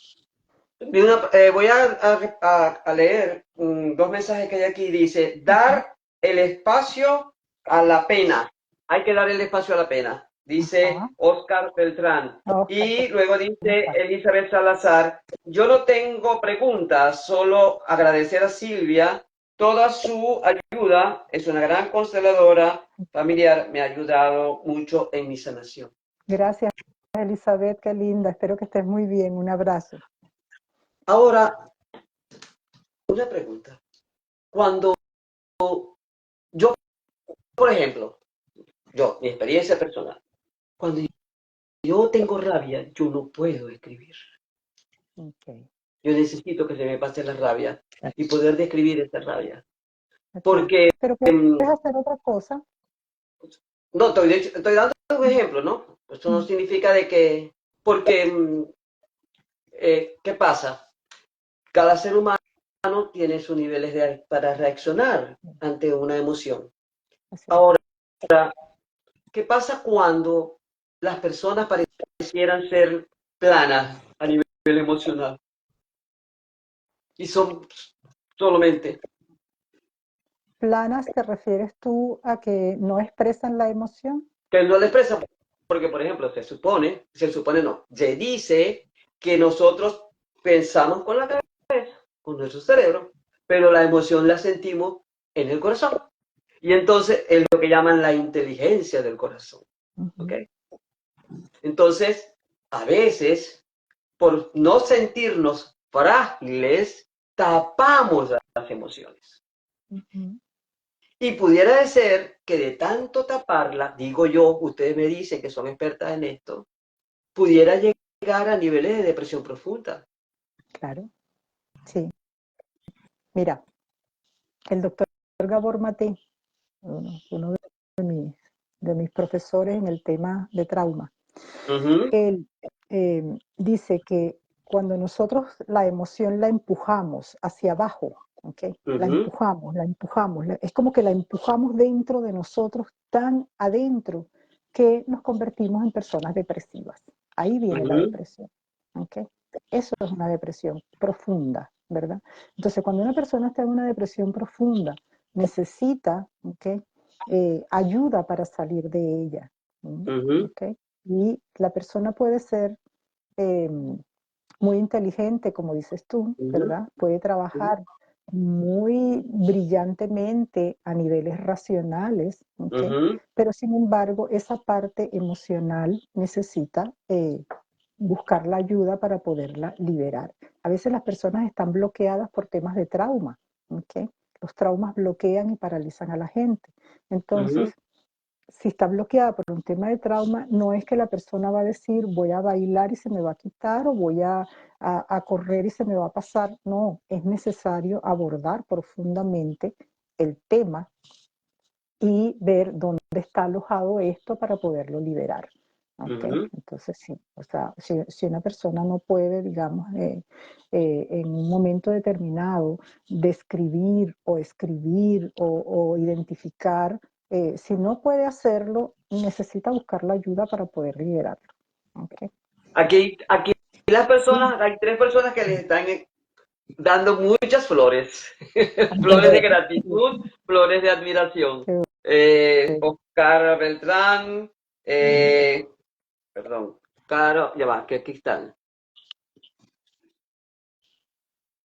voy a leer dos mensajes que hay aquí. Dice, dar el espacio a la pena. Hay que dar el espacio a la pena. Ajá. Dice Oscar Beltrán. Oscar, Y luego ¿cómo dice estás? Elizabeth Salazar, yo no tengo preguntas, solo agradecer a Silvia toda su ayuda. Es una gran consteladora familiar. Me ha ayudado mucho en mi sanación. Gracias, Elizabeth, qué linda. Espero que estés muy bien. Un abrazo. Ahora, una pregunta. Cuando yo, por ejemplo, mi experiencia personal, cuando yo tengo rabia, yo no puedo escribir. Okay. Yo necesito que se me pase la rabia y poder describir esta rabia. Okay. Porque, Pero puedes hacer otra cosa. no, estoy dando un ejemplo, ¿no? Esto no significa de que, porque, ¿qué pasa? Cada ser humano tiene sus niveles para reaccionar ante una emoción. Así es. Ahora, ¿qué pasa cuando las personas parecieran ser planas a nivel emocional y son solamente ¿Planas te refieres tú a que no expresan la emoción? que no la expresan? Porque, por ejemplo, se supone no, se dice que nosotros pensamos con la cabeza, con nuestro cerebro, pero la emoción la sentimos en el corazón. Y entonces es lo que llaman la inteligencia del corazón. ¿Ok? Entonces, a veces, por no sentirnos frágiles, tapamos las emociones. Y pudiera ser que de tanto taparla, digo yo, ustedes me dicen que son expertas en esto, pudiera llegar a niveles de depresión profunda. Claro, sí. Mira, el doctor Gabor Maté, uno de mis profesores en el tema de trauma, él dice que cuando nosotros la emoción la empujamos hacia abajo, ¿okay? La empujamos, es como que la empujamos dentro de nosotros, tan adentro, que nos convertimos en personas depresivas. Ahí viene la depresión, ¿okay? Eso es una depresión profunda, ¿verdad? Entonces, cuando una persona está en una depresión profunda, necesita, ¿okay? Ayuda para salir de ella, ¿okay? Y la persona puede ser muy inteligente, como dices tú, ¿verdad? Puede trabajar muy brillantemente a niveles racionales, ¿ok? Ujú, Pero sin embargo, esa parte emocional necesita buscar la ayuda para poderla liberar. A veces las personas están bloqueadas por temas de trauma, ¿ok? Los traumas bloquean y paralizan a la gente. ujú. Entonces, si está bloqueada por un tema de trauma, no es que la persona va a decir voy a bailar y se me va a quitar o voy a correr y se me va a pasar. No, es necesario abordar profundamente el tema y ver dónde está alojado esto para poderlo liberar. ¿Ok? Ujú. Entonces sí, o sea, si una persona no puede, digamos, en un momento determinado describir o escribir o identificar, si no puede hacerlo, necesita buscar la ayuda para poder liberarlo. ¿Ok? Aquí las personas, hay tres personas que les están dando muchas flores, flores de gratitud, flores de admiración. Oscar Beltrán, perdón, Caro, ya va, que aquí están.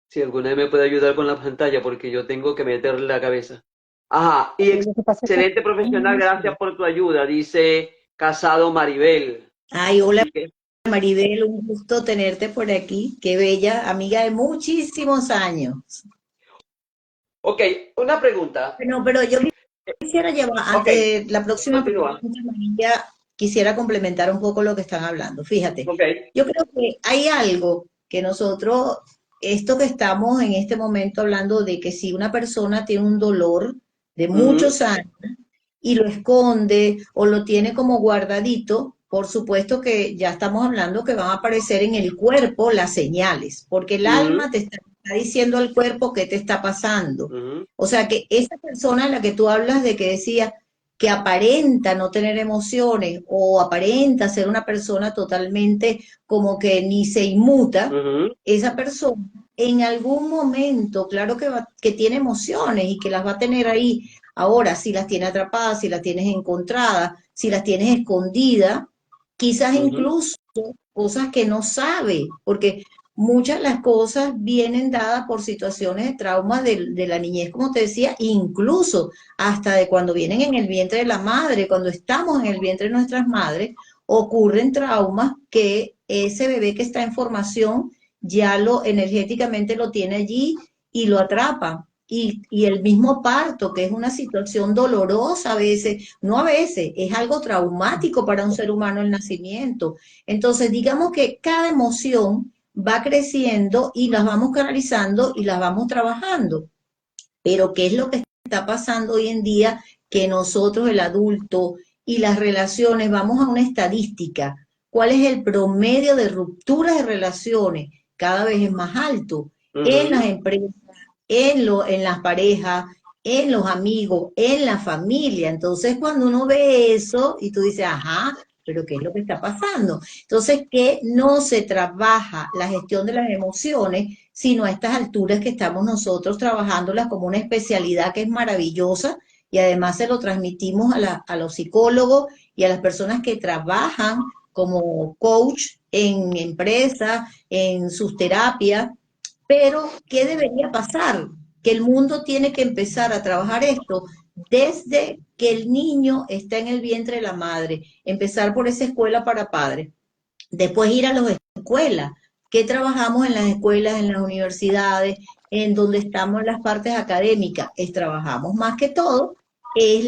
Si alguna me puede ayudar con la pantalla, porque yo tengo que meterle la cabeza. Ajá, y Lo que pasa es que excelente profesional, gracias por tu ayuda, dice Casado Maribel. Ay, hola Así que, Maribel, un gusto tenerte por aquí. Qué bella, amiga de muchísimos años. ok, una pregunta. Bueno, pero yo quisiera llevar, Ok, antes de la próxima continúa. pregunta, María, quisiera complementar un poco lo que están hablando. Fíjate, Ok. yo creo que hay algo que nosotros, esto que estamos en este momento hablando de que si una persona tiene un dolor de Ujú, muchos años y lo esconde o lo tiene como guardadito, por supuesto que ya estamos hablando que van a aparecer en el cuerpo las señales, porque el ujú, alma te está diciendo al cuerpo qué te está pasando. ujú, O sea que esa persona a la que tú hablas de que decía que aparenta no tener emociones o aparenta ser una persona totalmente como que ni se inmuta, ujú, esa persona en algún momento, claro que tiene emociones y que las va a tener ahí. Ahora, si las tiene atrapadas, si las tienes encontradas, si las tienes escondidas, quizás ujú, incluso cosas que no sabe, porque muchas de las cosas vienen dadas por situaciones de trauma de la niñez, como te decía, incluso hasta de cuando vienen en el vientre de la madre, cuando estamos en el vientre de nuestras madres, ocurren traumas que ese bebé que está en formación ya lo energéticamente lo tiene allí y lo atrapa. Y el mismo parto, que es una situación dolorosa a veces, no a veces, es algo traumático para un ser humano el nacimiento. Entonces, digamos que cada emoción va creciendo y las vamos canalizando y las vamos trabajando. Pero ¿qué es lo que está pasando hoy en día? Que nosotros, el adulto y las relaciones, vamos a una estadística. ¿Cuál es el promedio de rupturas de relaciones? Cada vez es más alto en las ujú. empresas, en las parejas, en los amigos, en la familia. Entonces, cuando uno ve eso y tú dices, ajá, pero ¿qué es lo que está pasando? Entonces, ¿qué no se trabaja la gestión de las emociones, sino a estas alturas que estamos nosotros trabajándolas como una especialidad que es maravillosa y además se lo transmitimos a los psicólogos y a las personas que trabajan como coach en empresas, en sus terapias, pero, ¿qué debería pasar? Que el mundo tiene que empezar a trabajar esto desde que el niño está en el vientre de la madre, empezar por esa escuela para padres, después ir a las escuelas, que trabajamos en las escuelas, en las universidades, en donde estamos en las partes académicas, es trabajamos más que todo, es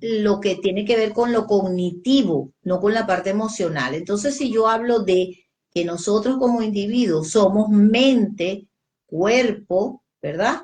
lo que tiene que ver con lo cognitivo, no con la parte emocional. Entonces, si yo hablo de que nosotros como individuos somos mente, cuerpo, ¿verdad?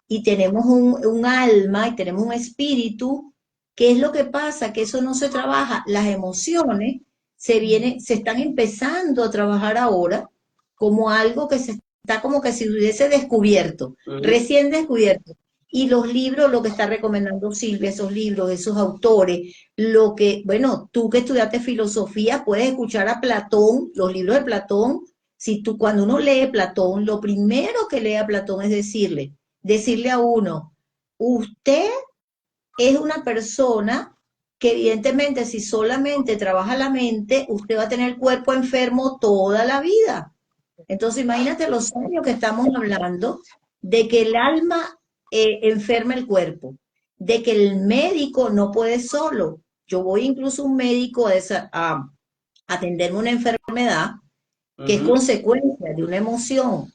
Y tenemos un alma y tenemos un espíritu, ¿qué es lo que pasa? Que eso no se trabaja. Las emociones se están empezando a trabajar ahora como algo que se está como que si hubiese descubierto, Ujú. recién descubierto. Y los libros, lo que está recomendando Silvia, esos libros, esos autores, lo que, bueno, tú que estudiaste filosofía, puedes escuchar a Platón, los libros de Platón. Si tú, cuando uno lee Platón, lo primero que lee a Platón es decirle a uno, usted es una persona que evidentemente si solamente trabaja la mente, usted va a tener el cuerpo enfermo toda la vida. Entonces imagínate los años que estamos hablando de que el alma enferma el cuerpo, de que el médico no puede solo. Yo voy incluso a un médico a atenderme una enfermedad que es Ujú. consecuencia de una emoción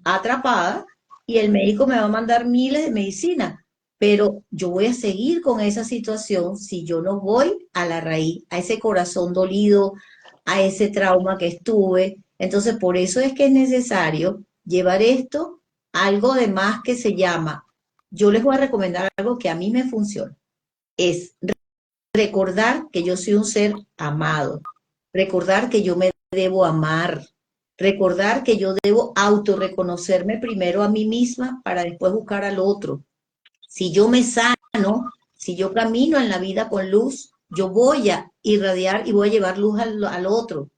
atrapada y el médico me va a mandar miles de medicinas, pero yo voy a seguir con esa situación si yo no voy a la raíz, a ese corazón dolido, a ese trauma que estuve. Entonces, por eso es que es necesario llevar esto a algo de más que se llama, yo les voy a recomendar algo que a mí me funciona, es recordar que yo soy un ser amado, recordar que yo me debo amar, recordar que yo debo autorreconocerme primero a mí misma para después buscar al otro. Si yo me sano, si yo camino en la vida con luz, yo voy a irradiar y voy a llevar luz al otro.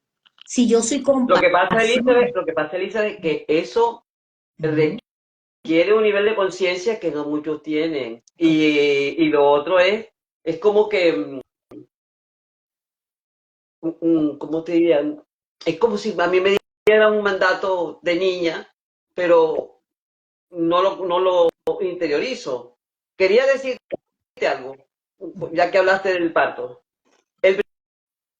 Si yo soy compasión, Lo que pasa, Elizabeth, que eso uh-huh. requiere un nivel de conciencia que no muchos tienen. Y lo otro es como que, ¿cómo te diría? Es como si a mí me dieran un mandato de niña, pero no lo interiorizo. Quería decirte algo, ya que hablaste del parto. El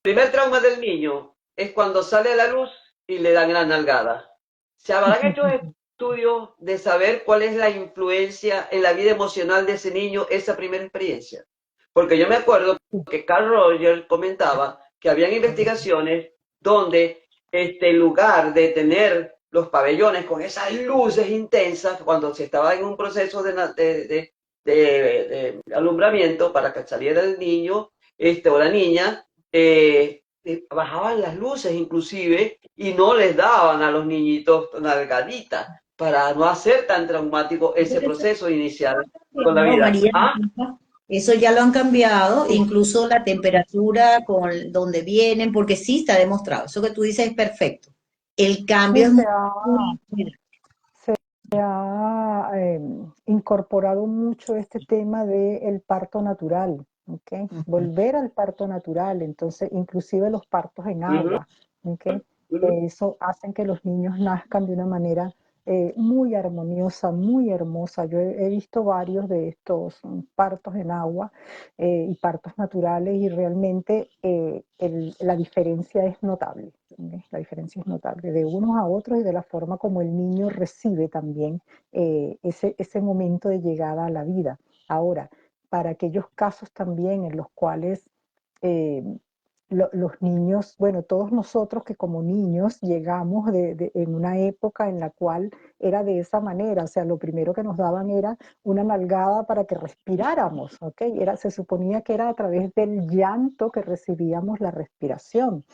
primer trauma del niño es cuando sale a la luz y le dan la nalgada. Se habrán hecho estudios de saber cuál es la influencia en la vida emocional de ese niño, esa primera experiencia. Porque yo me acuerdo que Carl Rogers comentaba que habían investigaciones donde en lugar de tener los pabellones con esas luces intensas, cuando se estaba en un proceso de alumbramiento para que saliera el niño o la niña, bajaban las luces inclusive y no les daban a los niñitos nalgaditas para no hacer tan traumático ese proceso inicial con la No, vida. María, Ah, eso ya lo han cambiado, incluso la temperatura con donde vienen, porque sí está demostrado. Eso que tú dices es perfecto. El Sí, cambio es muy incorporado mucho este tema del parto natural, ¿ok? Volver al parto natural, entonces inclusive los partos en uh-huh, agua, ¿ok? uh-huh. Eso hacen que los niños nazcan de una manera muy armoniosa, muy hermosa. Yo he visto varios de estos partos en agua y partos naturales y realmente la diferencia es notable. La diferencia es notable de unos a otros y de la forma como el niño recibe también ese momento de llegada a la vida. Ahora, para aquellos casos también en los cuales eh, los niños, bueno, todos nosotros que como niños llegamos en una época en la cual era de esa manera, o sea, lo primero que nos daban era una nalgada para que respiráramos, ¿ok? Se suponía que era a través del llanto que recibíamos la respiración.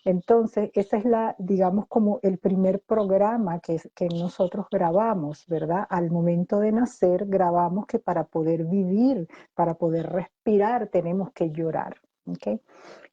Entonces, esa es digamos, como el primer programa que nosotros grabamos, ¿verdad? Al momento de nacer, grabamos que para poder vivir, para poder respirar, tenemos que llorar, ¿ok?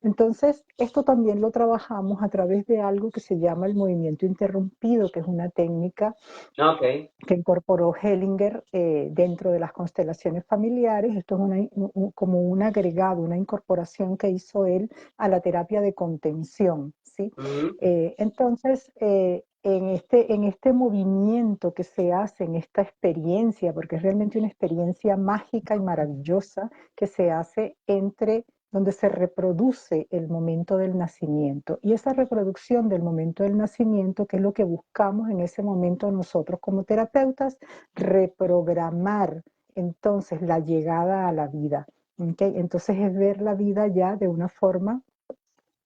Entonces, esto también lo trabajamos a través de algo que se llama el movimiento interrumpido, que es una técnica Ok. que incorporó Hellinger dentro de las constelaciones familiares. Esto es como un agregado, una incorporación que hizo él a la terapia de contención, ¿sí? Uh-huh. Entonces, en este movimiento que se hace, en esta experiencia, porque es realmente una experiencia mágica y maravillosa que se hace donde se reproduce el momento del nacimiento. Y esa reproducción del momento del nacimiento, que es lo que buscamos en ese momento nosotros como terapeutas, reprogramar entonces la llegada a la vida. ¿Okay? Entonces es ver la vida ya de una forma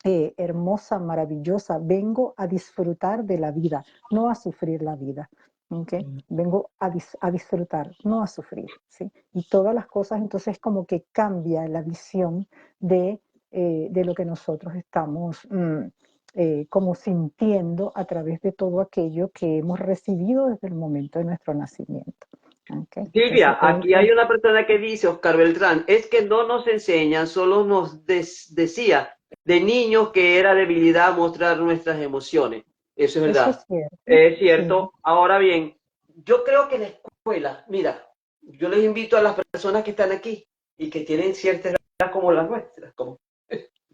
hermosa, maravillosa. Vengo a disfrutar de la vida, no a sufrir la vida. ¿Okay? Vengo a disfrutar, no a sufrir. ¿Sí? Y todas las cosas entonces como que cambia la visión de lo que nosotros estamos como sintiendo a través de todo aquello que hemos recibido desde el momento de nuestro nacimiento. ¿Okay? Entonces, Silvia, aquí hay una persona que dice, Oscar Beltrán, es que no nos enseñan, solo nos decía de niños que era debilidad mostrar nuestras emociones. Eso es eso verdad. es cierto, Es sí. cierto. Ahora bien, yo creo que en la escuela, mira, yo les invito a las personas que están aquí y que tienen cierta edad como las nuestras,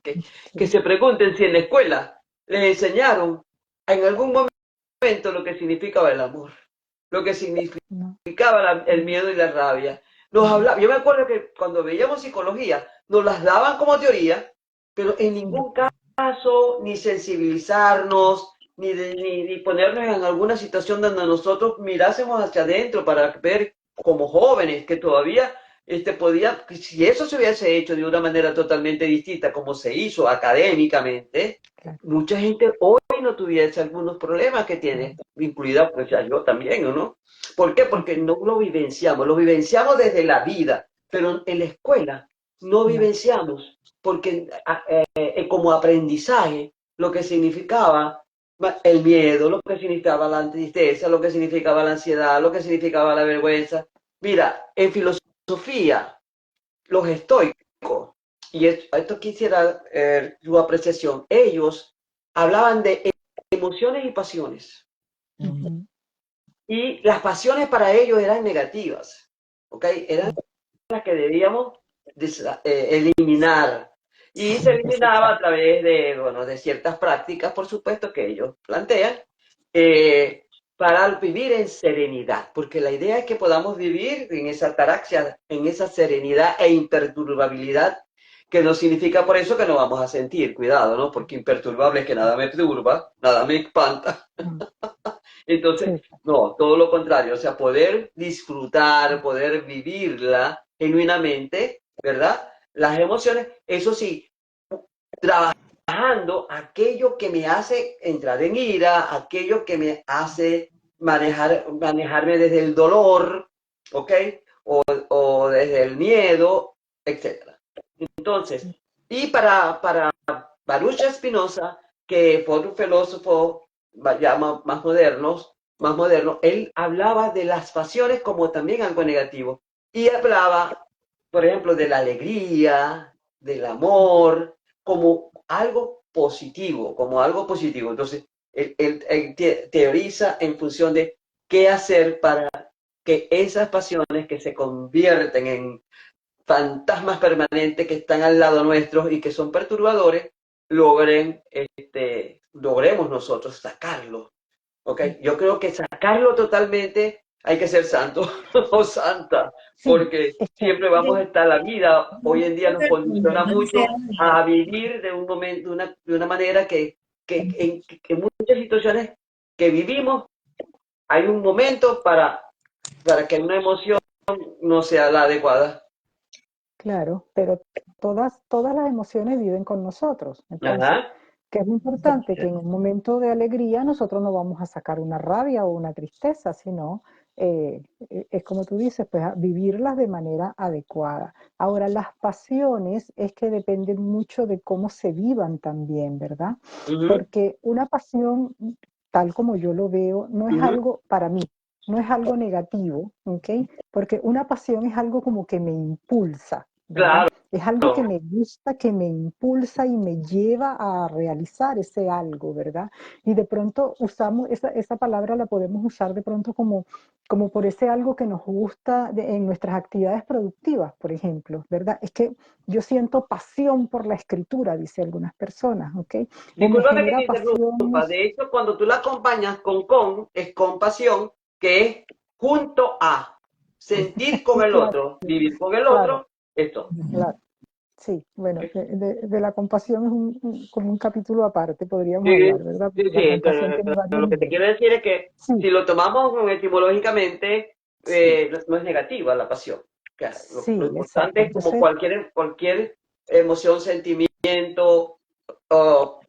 que Sí. se pregunten si en la escuela les enseñaron en algún momento lo que significa el amor. lo que no, significaba el miedo y la rabia. Nos hablaba, yo me acuerdo que cuando veíamos psicología, nos las daban como teoría, pero en sí, ningún caso ni sensibilizarnos, ni ponernos en alguna situación donde nosotros mirásemos hacia adentro para ver como jóvenes que todavía podía, si eso se hubiese hecho de una manera totalmente distinta como se hizo académicamente, claro, mucha gente hoy no tuviese algunos problemas que tiene, incluida pues ya yo también, ¿no? ¿Por qué? Porque no lo vivenciamos desde la vida, pero en la escuela no no, vivenciamos, porque como aprendizaje, lo que significaba el miedo, lo que significaba la tristeza, lo que significaba la ansiedad, lo que significaba la vergüenza. Mira, en filosofía, los estoicos, y esto quisiera su apreciación, ellos hablaban de emociones y pasiones. ujú, Y las pasiones para ellos eran negativas, ¿ok? Eran las que debíamos eliminar. Y se sí, eliminaba a través de, bueno, de ciertas prácticas, por supuesto, que ellos plantean, eh, para vivir en serenidad, porque la idea es que podamos vivir en esa ataraxia, en esa serenidad e imperturbabilidad, que no significa por eso que no vamos a sentir, cuidado, ¿no? Porque imperturbable es que nada me turba, nada me espanta. mm, Entonces, sí, no, todo lo contrario, o sea, poder disfrutar, poder vivirla genuinamente, ¿verdad? Las emociones, eso sí, trabajando aquello que me hace entrar en ira, aquello que me hace manejarme desde el dolor, ¿ok? O desde el miedo, etcétera. Entonces, y para Baruch Spinoza, que fue un filósofo ya más moderno, él hablaba de las pasiones como también algo negativo. Y hablaba, por ejemplo, de la alegría, del amor, como algo positivo, como algo positivo. Entonces, él teoriza en función de qué hacer para que esas pasiones que se convierten en fantasmas permanentes que están al lado nuestro y que son perturbadores, logremos nosotros sacarlo. ¿Okay? Yo creo que sacarlo totalmente hay que ser santo o santa, sí, porque es que siempre vamos a estar, la vida Yo hoy en día creo nos que el condiciona problema sea mucho a vivir de un momento, de una manera que en muchas situaciones que vivimos hay un momento para que una emoción no sea la adecuada. claro, pero todas las emociones viven con nosotros. Entonces, Ajá. ¿qué es lo importante? Que en un momento de alegría nosotros no vamos a sacar una rabia o una tristeza, sino, es como tú dices, pues vivirlas de manera adecuada. Ahora, las pasiones es que dependen mucho de cómo se vivan también, ¿verdad? Uh-huh, Porque una pasión, tal como yo lo veo, no es uh-huh. algo para mí, no es algo negativo, ¿ok? Porque una pasión es algo como que me impulsa, ¿verdad? Claro. Es algo que me gusta, que me impulsa y me lleva a realizar ese algo, ¿verdad? Y de pronto usamos, esa palabra la podemos usar de pronto como por ese algo que nos gusta en nuestras actividades productivas, por ejemplo, ¿verdad? Es que yo siento pasión por la escritura, dice algunas personas, ¿ok? O me Discúlpame que te genera pasión, no interrumpa. De hecho, cuando tú la acompañas con, es compasión, que es junto a sentir con el claro, otro, vivir con el claro, otro, esto. claro. Sí, bueno, de la compasión es como un capítulo aparte, podríamos Sí, hablar, ¿verdad? sí, Porque la sí, compasión tiene varios lo que te niveles. quiero decir es que Sí, si lo tomamos etimológicamente, sí, no es negativa la pasión. Claro, lo sí, importante exacto. es como Entonces, cualquier emoción, sentimiento, o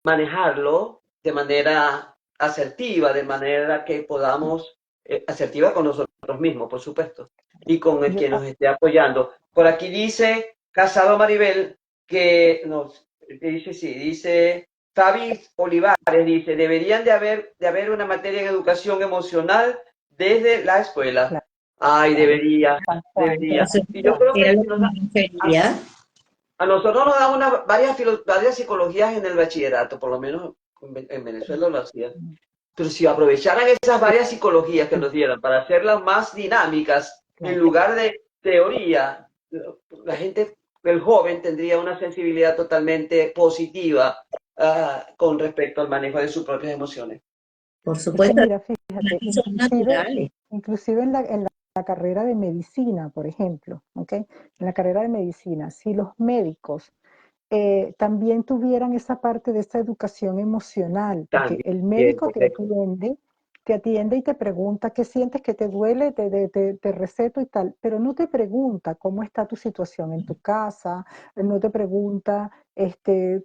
manejarlo de manera asertiva, de manera que podamos, asertiva con nosotros mismos, por supuesto, y con el yo, que nos esté apoyando. Por aquí dice Casado Maribel que dice, sí, dice Fabi Olivares, dice, deberían de haber una materia en educación emocional desde la escuela. claro, Ay, claro, debería, tal cual, debería. eso Y yo creo era que lo si que nos me da, refería. a nosotros nos dan varias psicologías en el bachillerato, por lo menos en Venezuela lo hacían. Pero si aprovecharan esas sí, varias psicologías que sí, nos dieran para hacerlas más dinámicas, en claro. lugar de teoría, la gente, el joven tendría una sensibilidad totalmente positiva con respecto al manejo de sus propias emociones. Por Es que supuesto, mira, fíjate, Son naturales. inclusive en la carrera de medicina, por ejemplo, ¿ok? En la carrera de medicina, si los médicos también tuvieran esa parte de esa educación emocional, porque el También, médico correcto. te atiende y te pregunta qué sientes, qué te duele, te receto y tal, pero no te pregunta cómo está tu situación en tu casa, no te pregunta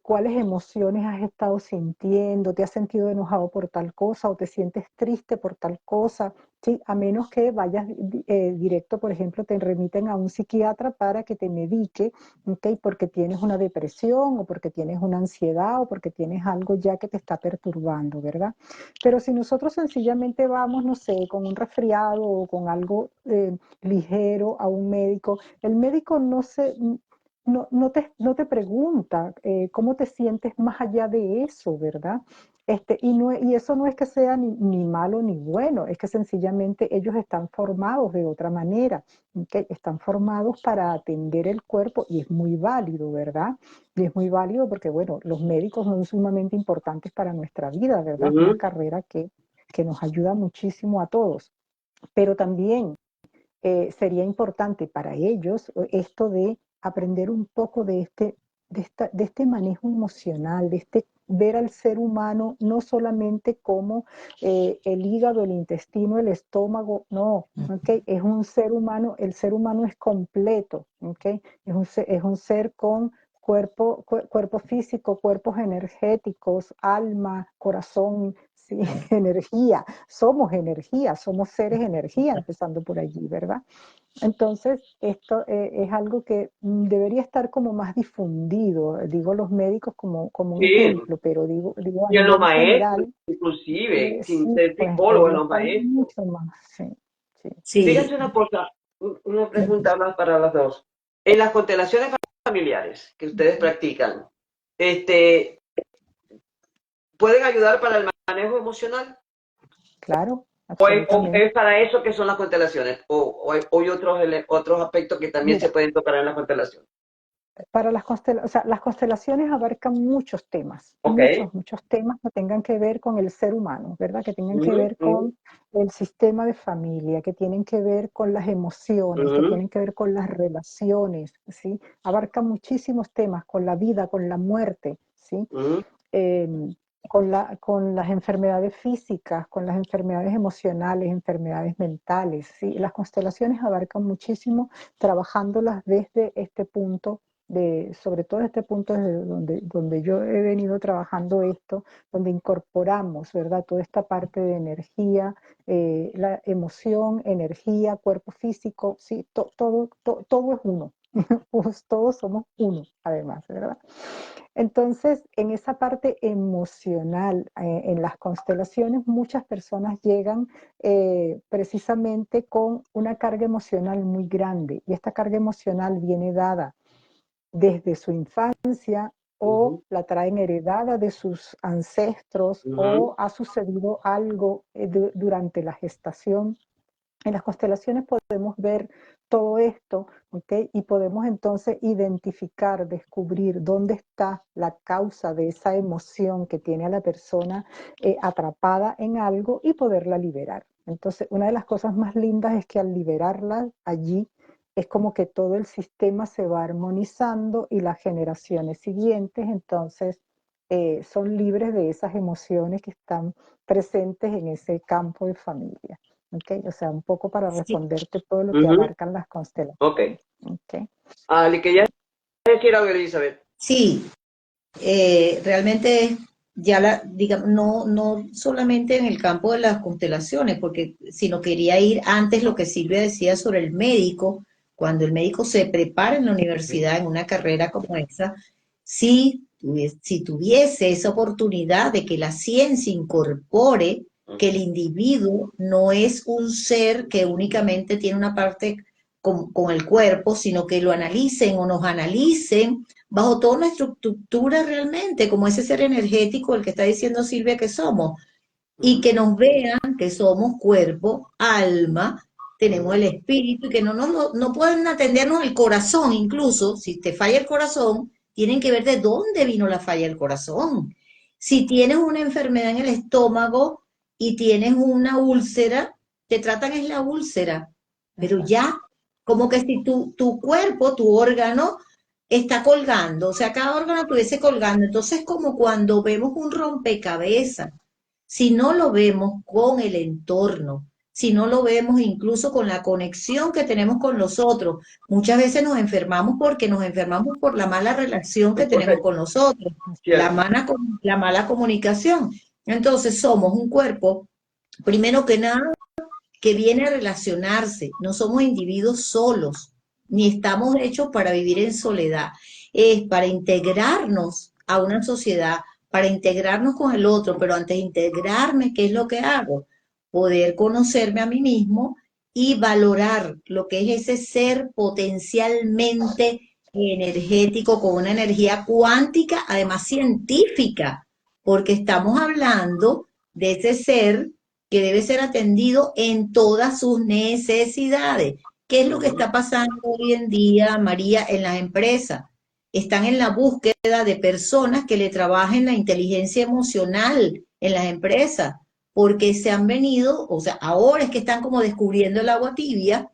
cuáles emociones has estado sintiendo, te has sentido enojado por tal cosa o te sientes triste por tal cosa. Sí, a menos que vayas directo, por ejemplo, te remiten a un psiquiatra para que te medique, ¿ok? Porque tienes una depresión o porque tienes una ansiedad o porque tienes algo ya que te está perturbando, ¿verdad? Pero si nosotros sencillamente vamos, no sé, con un resfriado o con algo ligero a un médico, el médico no te pregunta cómo te sientes más allá de eso, ¿verdad? Y eso no es que sea ni malo ni bueno, es que sencillamente ellos están formados de otra manera, ¿ok? Están formados para atender el cuerpo y es muy válido, ¿verdad? Y es muy válido porque, bueno, los médicos son sumamente importantes para nuestra vida, ¿verdad? Es una Ujú. carrera que nos ayuda muchísimo a todos, pero también sería importante para ellos esto de aprender un poco de este manejo emocional, ver al ser humano no solamente como el hígado, el intestino, el estómago, no, ¿okay? Es un ser humano, el ser humano es completo, ¿okay? Es un ser con cuerpo físico, cuerpos energéticos, alma, corazón, sí, energía, somos seres energía, empezando por allí, ¿verdad? Entonces, esto es algo que debería estar como más difundido, digo los médicos como un Sí, ejemplo, pero digo a y en los nivel maestros, general, inclusive, sin sí, ser pues psicólogo, en debería los estar maestros. mucho más, sí, sí. Sí, Fíjense una cosa, una pregunta más para las dos. En las constelaciones familiares que ustedes practican, este, ¿pueden ayudar para el manejo emocional? Claro, ¿O absolutamente. es para eso que son las constelaciones? ¿O hay otros aspectos que también se Mira, pueden tocar en las constelaciones? o sea, las constelaciones abarcan muchos temas, Ok. muchos temas que tengan que ver con el ser humano, ¿verdad? Que tengan que Ujú, ver ujú, con el sistema de familia, que tienen que ver con las emociones, que ujú, tienen que ver con las relaciones, ¿sí? Abarca muchísimos temas, con la vida, con la muerte, ¿sí? ujú. Em, con las enfermedades físicas, con las enfermedades emocionales, enfermedades mentales, ¿sí? Las constelaciones abarcan muchísimo, trabajándolas desde este punto sobre todo este punto desde donde yo he venido trabajando esto, donde incorporamos, ¿verdad? Toda esta parte de energía, la emoción, energía, cuerpo físico, sí, todo es uno, pues todos somos uno, además, ¿verdad? Entonces, en esa parte emocional, en las constelaciones, muchas personas llegan precisamente con una carga emocional muy grande y esta carga emocional viene dada desde su infancia o Ujú, la traen heredada de sus ancestros ujú, o ha sucedido algo durante la gestación. En las constelaciones podemos ver todo esto, ¿ok? Y podemos entonces identificar, descubrir dónde está la causa de esa emoción que tiene a la persona atrapada en algo y poderla liberar. Entonces, una de las cosas más lindas es que al liberarla allí, es como que todo el sistema se va armonizando y las generaciones siguientes, entonces, son libres de esas emociones que están presentes en ese campo de familia. ¿Ok? O sea, un poco para sí, responderte todo lo que ujú. abarcan las Ok. constelaciones. ¿Ok? Ali, que ya decir algo, Elizabeth. sí, realmente ya digamos, no solamente en el campo de las constelaciones, porque sino quería ir antes lo que Silvia decía sobre el médico, cuando el médico se prepara en la Ok. universidad en una carrera como esa, si tuviese esa oportunidad de que la ciencia incorpore que el individuo no es un ser que únicamente tiene una parte con el cuerpo, sino que lo analicen o nos analicen bajo toda nuestra estructura realmente, como ese ser energético, el que está diciendo Silvia que somos, y Ujú, que nos vean que somos cuerpo, alma, tenemos el ujú, espíritu y que no pueden atendernos el corazón, incluso si te falla el corazón, tienen que ver de dónde vino la falla del corazón. Si tienes una enfermedad en el estómago y tienes una úlcera, te tratan es la úlcera, pero Exacto. ya, como que si tu cuerpo, tu órgano, está colgando, o sea, cada órgano estuviese colgando. Entonces, como cuando vemos un rompecabezas, si no lo vemos con el entorno, si no lo vemos incluso con la conexión que tenemos con los otros, muchas veces nos enfermamos porque nos enfermamos por la mala relación que Es tenemos correcto, con los otros, cierto. la mala comunicación. Entonces, somos un cuerpo, primero que nada, que viene a relacionarse. No somos individuos solos, ni estamos hechos para vivir en soledad. Es para integrarnos a una sociedad, para integrarnos con el otro, pero antes de integrarme, ¿qué es lo que hago? Poder conocerme a mí mismo y valorar lo que es ese ser potencialmente energético, con una energía cuántica, además científica, porque estamos hablando de ese ser que debe ser atendido en todas sus necesidades. ¿Qué es lo que Ujú. está pasando hoy en día, María, en las empresas? Están en la búsqueda de personas que le trabajen la inteligencia emocional en las empresas, porque se han venido, o sea, ahora es que están como descubriendo el agua tibia.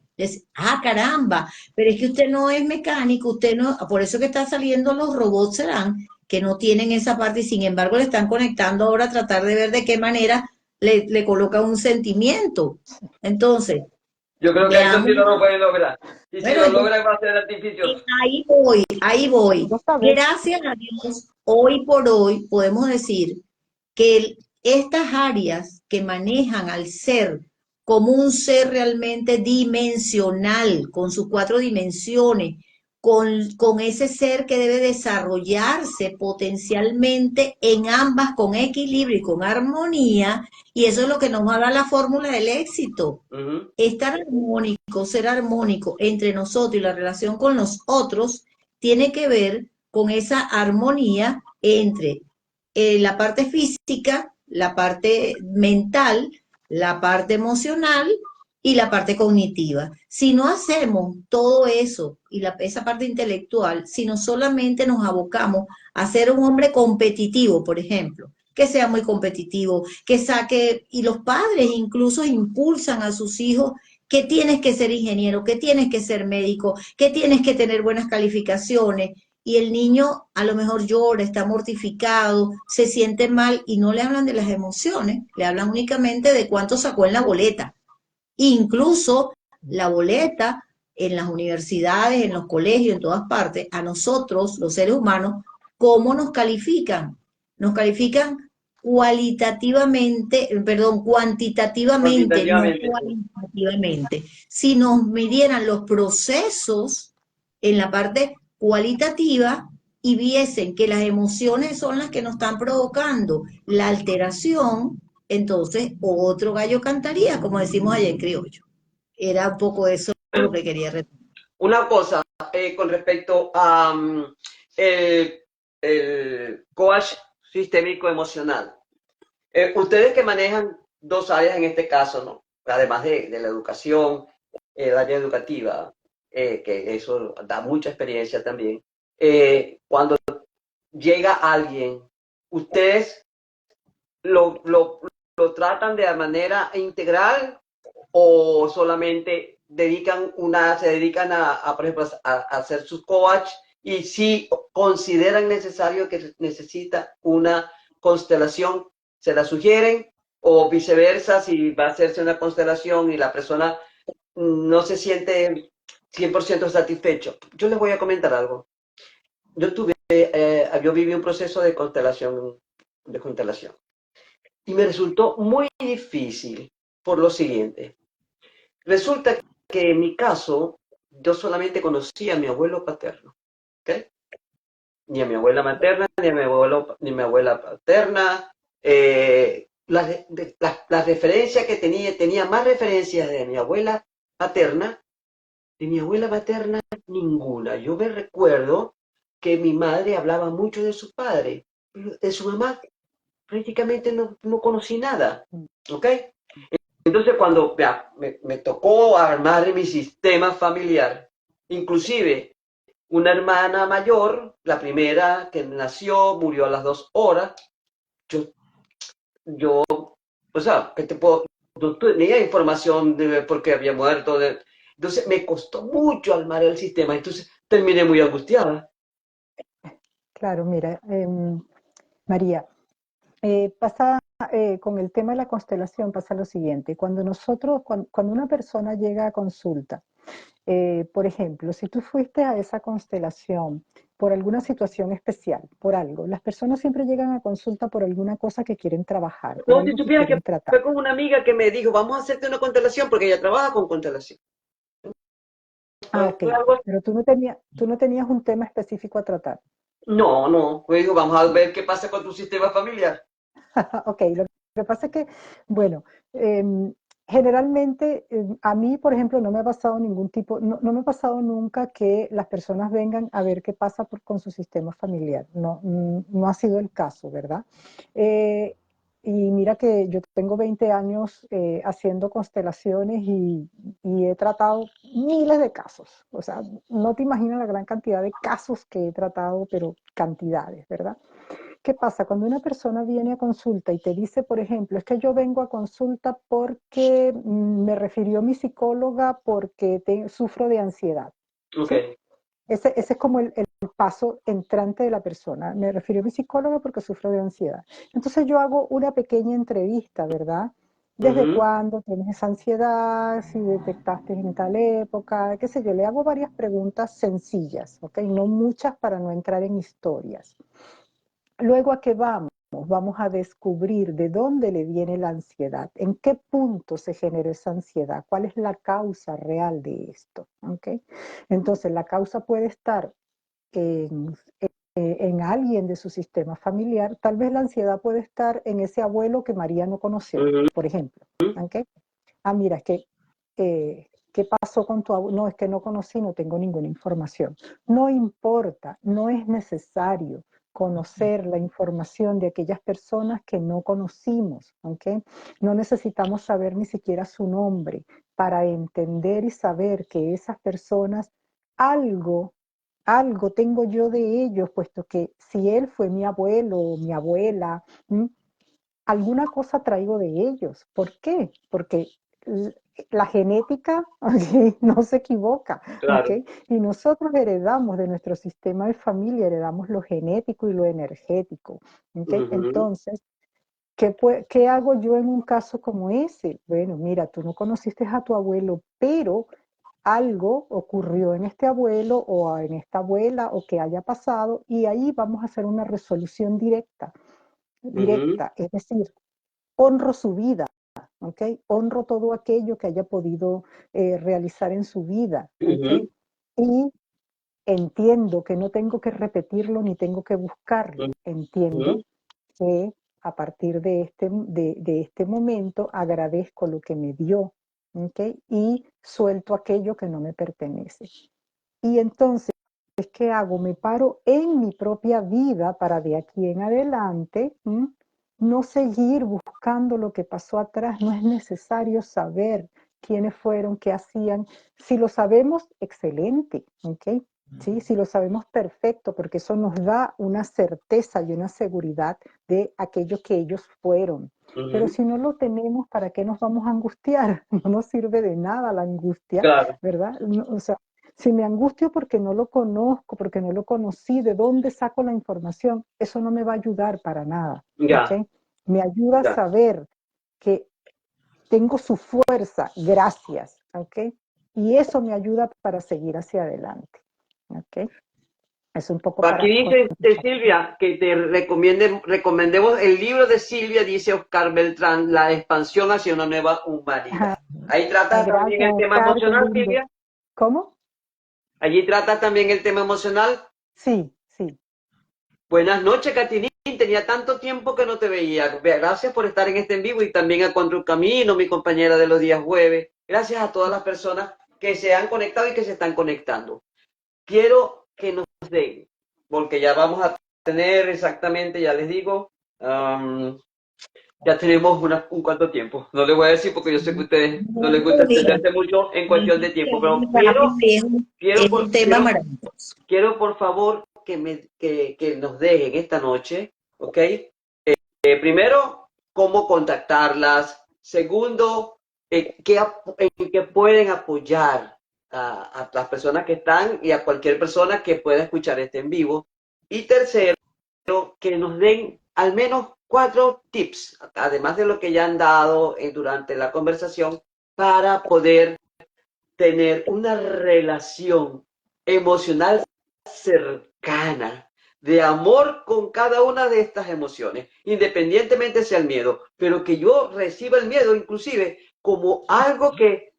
Caramba, pero es que usted no es mecánico, usted no, por eso que están saliendo los robots, serán, que no tienen esa parte y sin embargo le están conectando ahora a tratar de ver de qué manera le coloca un sentimiento. Entonces, Yo creo que eso veamos, sí no lo pueden lograr. Y si bueno, lo logran va a ser artificioso. ahí voy, ahí voy. Vos sabés, Gracias a Dios, hoy por hoy podemos decir que estas áreas que manejan al ser como un ser realmente dimensional, con sus cuatro dimensiones, con ese ser que debe desarrollarse potencialmente en ambas con equilibrio y con armonía, y eso es lo que nos va a dar la fórmula del éxito. Ujú. Estar armónico, ser armónico entre nosotros y la relación con los otros tiene que ver con esa armonía entre la parte física, la parte mental, la parte emocional y la parte cognitiva. Si no hacemos todo eso y esa parte intelectual, sino solamente nos abocamos a ser un hombre competitivo, por ejemplo, que sea muy competitivo, que saque, y los padres incluso impulsan a sus hijos que tienes que ser ingeniero, que tienes que ser médico, que tienes que tener buenas calificaciones, y el niño a lo mejor llora, está mortificado, se siente mal y no le hablan de las emociones, le hablan únicamente de cuánto sacó en la boleta. Incluso la boleta en las universidades, en los colegios, en todas partes, a nosotros, los seres humanos, ¿cómo nos califican? Nos califican cualitativamente, perdón, cuantitativamente, no Cuantitativamente, sí. cualitativamente. Si nos midieran los procesos en la parte cualitativa y viesen que las emociones son las que nos están provocando la alteración, entonces otro gallo cantaría, como decimos allá en criollo. Era un poco eso lo que quería retomar. Una cosa con respecto a el, el coach sistémico emocional. Ustedes que manejan dos áreas en este caso, ¿no? Además de la educación, el área educativa, que eso da mucha experiencia también. Cuando llega alguien, ustedes lo, lo, lo tratan de manera integral o solamente se dedican por ejemplo, a hacer sus coach y si consideran necesario que necesita una constelación, se la sugieren o viceversa, si va a hacerse una constelación y la persona no se siente 100% satisfecho. Yo les voy a comentar algo. Yo viví un proceso de constelación y me resultó muy difícil por lo siguiente. Resulta que en mi caso, yo solamente conocía a mi abuelo paterno, ¿ok? Ni a mi abuela materna, ni a mi abuela paterna. La referencia que tenía más referencias de mi abuela paterna, de mi abuela materna, ninguna. Yo me recuerdo que mi madre hablaba mucho de su padre, pero de su mamá prácticamente no conocí nada, ¿ok? Entonces cuando me tocó armar mi sistema familiar, inclusive una hermana mayor, la primera que nació, murió a las 2 horas, yo o sea, que te puedo, no tenía información de por qué había muerto. Entonces me costó mucho armar el sistema, entonces terminé muy angustiada. Claro, mira, María, pasa con el tema de la constelación, pasa lo siguiente, cuando una persona llega a consulta, por ejemplo, si tú fuiste a esa constelación por alguna situación especial, por algo, las personas siempre llegan a consulta por alguna cosa que quieren trabajar, por No, si algo que supieras que quieren tratar. fue con una amiga que me dijo, vamos a hacerte una constelación, porque ella trabaja con constelación. Ah, ok, Fue algo. pero tú no tenías un tema específico a tratar. No, no, pues digo, vamos a ver qué pasa con tu sistema familiar. Ok, lo que pasa es que, bueno, generalmente a mí, por ejemplo, no me ha pasado ningún tipo, no me ha pasado nunca que las personas vengan a ver qué pasa con su sistema familiar. No, no ha sido el caso, ¿verdad? Eh, y mira que yo tengo 20 años haciendo constelaciones y he tratado miles de casos. O sea, no te imaginas la gran cantidad de casos que he tratado, pero cantidades, ¿verdad? ¿Qué pasa? Cuando una persona viene a consulta y te dice, por ejemplo, es que yo vengo a consulta porque me refirió mi psicóloga porque sufro de ansiedad, Ok. ¿sí? Ese es como el paso entrante de la persona. Me refirió mi psicóloga porque sufro de ansiedad. Entonces yo hago una pequeña entrevista, ¿verdad? ¿Desde Ujú, cuándo tienes esa ansiedad? Si detectaste en tal época, qué sé yo. Le hago varias preguntas sencillas, ¿ok? No muchas para no entrar en historias. Luego, ¿a qué vamos? Vamos a descubrir de dónde le viene la ansiedad, en qué punto se generó esa ansiedad, cuál es la causa real de esto. ¿Okay? Entonces, la causa puede estar en, en alguien de su sistema familiar, tal vez la ansiedad puede estar en ese abuelo que María no conoció, ujú, por ejemplo. ¿Okay? Ah, mira, es que, ¿qué pasó con tu abuelo? No, es que no conocí, no tengo ninguna información. No importa, no es necesario conocer la información de aquellas personas que no conocimos, ¿ok? No necesitamos saber ni siquiera su nombre para entender y saber que esas personas algo, algo tengo yo de ellos, puesto que si él fue mi abuelo o mi abuela, alguna cosa traigo de ellos. ¿Por qué? Porque la genética okay, no se equivoca, claro. ¿okay? Y nosotros heredamos de nuestro sistema de familia, heredamos lo genético y lo energético, ¿okay? Ujú, Entonces, ¿qué hago yo en un caso como ese? Bueno, mira, tú no conociste a tu abuelo, pero algo ocurrió en este abuelo o en esta abuela o que haya pasado y ahí vamos a hacer una resolución directa, ujú, directa, es decir, honro su vida, ¿ok? Honro todo aquello que haya podido realizar en su vida, ¿ok? ujú, Y entiendo que no tengo que repetirlo ni tengo que buscarlo. ujú, Entiendo que a partir de este momento agradezco lo que me dio, ¿ok? Y suelto aquello que no me pertenece. Y entonces, ¿qué hago? Me paro en mi propia vida para de aquí en adelante, no seguir buscando lo que pasó atrás. No es necesario saber quiénes fueron, qué hacían. Si lo sabemos, excelente, ¿ok? Sí, si lo sabemos, perfecto, porque eso nos da una certeza y una seguridad de aquello que ellos fueron. Pero ujú, si no lo tenemos, ¿para qué nos vamos a angustiar? No nos sirve de nada la angustia, claro. ¿verdad? O sea, si me angustio porque no lo conozco, porque no lo conocí, ¿de dónde saco la información? Eso no me va a ayudar para nada, Ya, ¿ok? Me ayuda a ya. saber que tengo su fuerza, gracias, ¿ok? Y eso me ayuda para seguir hacia adelante, ¿ok? Es un poco Aquí para dice Silvia que te recomendemos el libro de Silvia, dice Oscar Beltrán, La expansión hacia una nueva humanidad. Ahí trata también gracias, el tema Oscar, qué emocional, lindo. Silvia. ¿Cómo? Allí trata también el tema emocional. Sí, sí. Buenas noches, Catinín. Tenía tanto tiempo que no te veía. Gracias por estar en este en vivo y también a Contra el Camino, mi compañera de los días jueves. Gracias a todas las personas que se han conectado y que se están conectando. Quiero que nos den, porque ya vamos a tener exactamente, ya les digo, ya tenemos un cuanto tiempo. No les voy a decir porque yo sé que a ustedes no les gusta Mira, extenderse mucho en cuestión de tiempo, pero rápido, quiero, es un tema maravilloso. quiero por favor que nos dejen esta noche, ¿ok? Primero, cómo contactarlas. Segundo, en qué pueden apoyar a las personas que están y a cualquier persona que pueda escuchar este en vivo. Y tercero, que nos den al menos 4 tips, además de lo que ya han dado durante la conversación, para poder tener una relación emocional cercana, de amor con cada una de estas emociones, independientemente sea el miedo, pero que yo reciba el miedo inclusive como algo que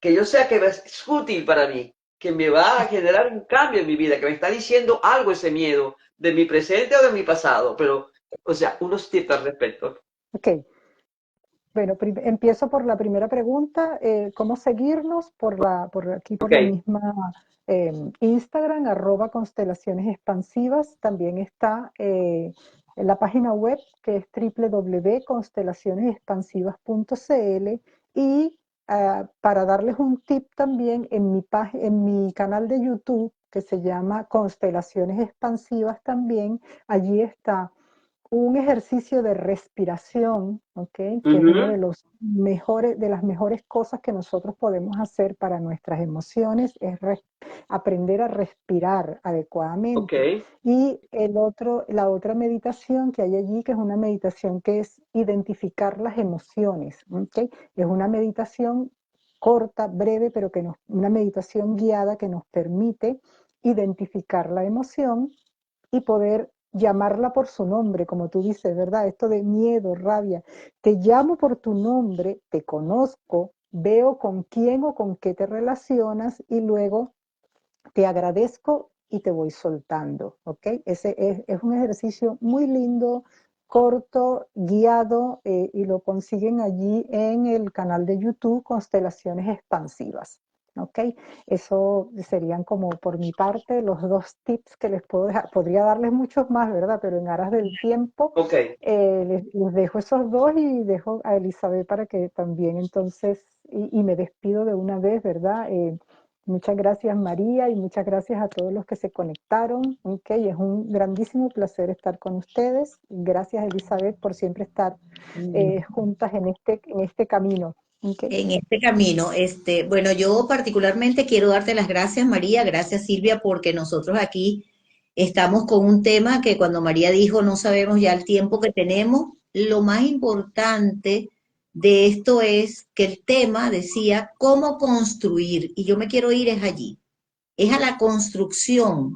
yo sea que es útil para mí, que me va a generar un cambio en mi vida, que me está diciendo algo ese miedo de mi presente o de mi pasado, pero, o sea, unos tips al respecto. Ok, bueno, empiezo por la primera pregunta. ¿Cómo seguirnos? Por aquí, por Ok, la misma Instagram, @constelaciones expansivas. También está en la página web que es www.constelacionesexpansivas.cl. Y para darles un tip también, en mi canal de YouTube, que se llama Constelaciones Expansivas también, allí está un ejercicio de respiración, ¿ok? Que es uno de ujú, los mejores, de las mejores cosas que nosotros podemos hacer para nuestras emociones, es aprender a respirar ok, adecuadamente. Y la otra meditación que hay allí, que es una meditación que es identificar las emociones, ¿ok? Es una meditación corta, breve, pero una meditación guiada que nos permite identificar la emoción y poder llamarla por su nombre, como tú dices, ¿verdad? Esto de miedo, rabia. Te llamo por tu nombre, te conozco, veo con quién o con qué te relacionas y luego te agradezco y te voy soltando, ¿ok? Ese es un ejercicio muy lindo, corto, guiado, y lo consiguen allí en el canal de YouTube Constelaciones Expansivas. ¿Ok? Eso serían como por mi parte los 2 tips que les puedo dejar. Podría darles muchos más, ¿verdad? Pero en aras del tiempo, ok. les dejo esos dos y dejo a Elizabeth para que también entonces, y me despido de una vez, ¿verdad? Muchas gracias María y muchas gracias a todos los que se conectaron. Okay, es un grandísimo placer estar con ustedes. Gracias Elizabeth por siempre estar juntas en este camino. Okay. En este camino. Bueno, yo particularmente quiero darte las gracias, María, gracias Silvia, porque nosotros aquí estamos con un tema que cuando María dijo no sabemos ya el tiempo que tenemos, lo más importante de esto es que el tema decía cómo construir, y yo me quiero ir es allí, es a la construcción.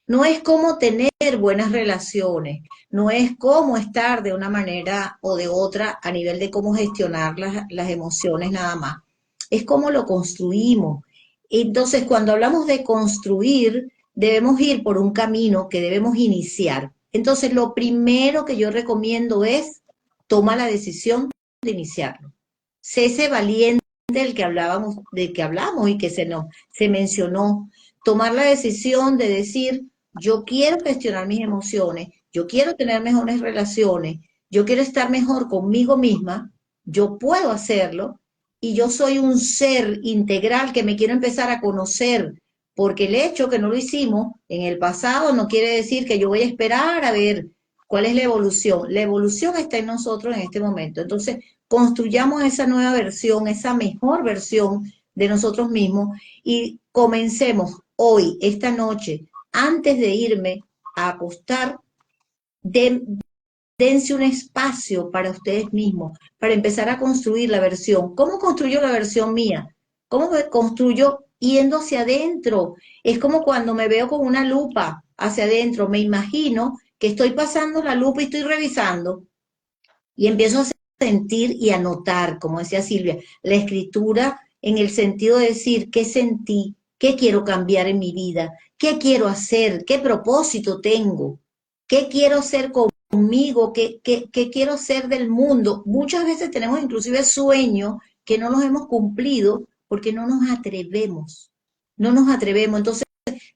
No es cómo tener buenas relaciones, no es cómo estar de una manera o de otra a nivel de cómo gestionar las emociones nada más. Es cómo lo construimos. Entonces, cuando hablamos de construir, debemos ir por un camino que debemos iniciar. Entonces, lo primero que yo recomiendo es toma la decisión de iniciarlo. Sé ese valiente del que hablamos y que se mencionó, tomar la decisión de decir, yo quiero gestionar mis emociones, yo quiero tener mejores relaciones, yo quiero estar mejor conmigo misma, yo puedo hacerlo y yo soy un ser integral que me quiero empezar a conocer, porque el hecho que no lo hicimos en el pasado no quiere decir que yo voy a esperar a ver cuál es la evolución. La evolución está en nosotros en este momento. Entonces, construyamos esa nueva versión, esa mejor versión de nosotros mismos y comencemos hoy, esta noche, antes de irme a acostar, dense un espacio para ustedes mismos, para empezar a construir la versión. ¿Cómo construyo la versión mía? ¿Cómo me construyo yendo hacia adentro? Es como cuando me veo con una lupa hacia adentro, me imagino que estoy pasando la lupa y estoy revisando y empiezo a sentir y a notar, como decía Silvia, la escritura en el sentido de decir qué sentí, qué quiero cambiar en mi vida, qué quiero hacer, qué propósito tengo, qué quiero hacer conmigo, qué quiero hacer del mundo. Muchas veces tenemos inclusive sueños que no los hemos cumplido porque no nos atrevemos, no nos atrevemos. Entonces,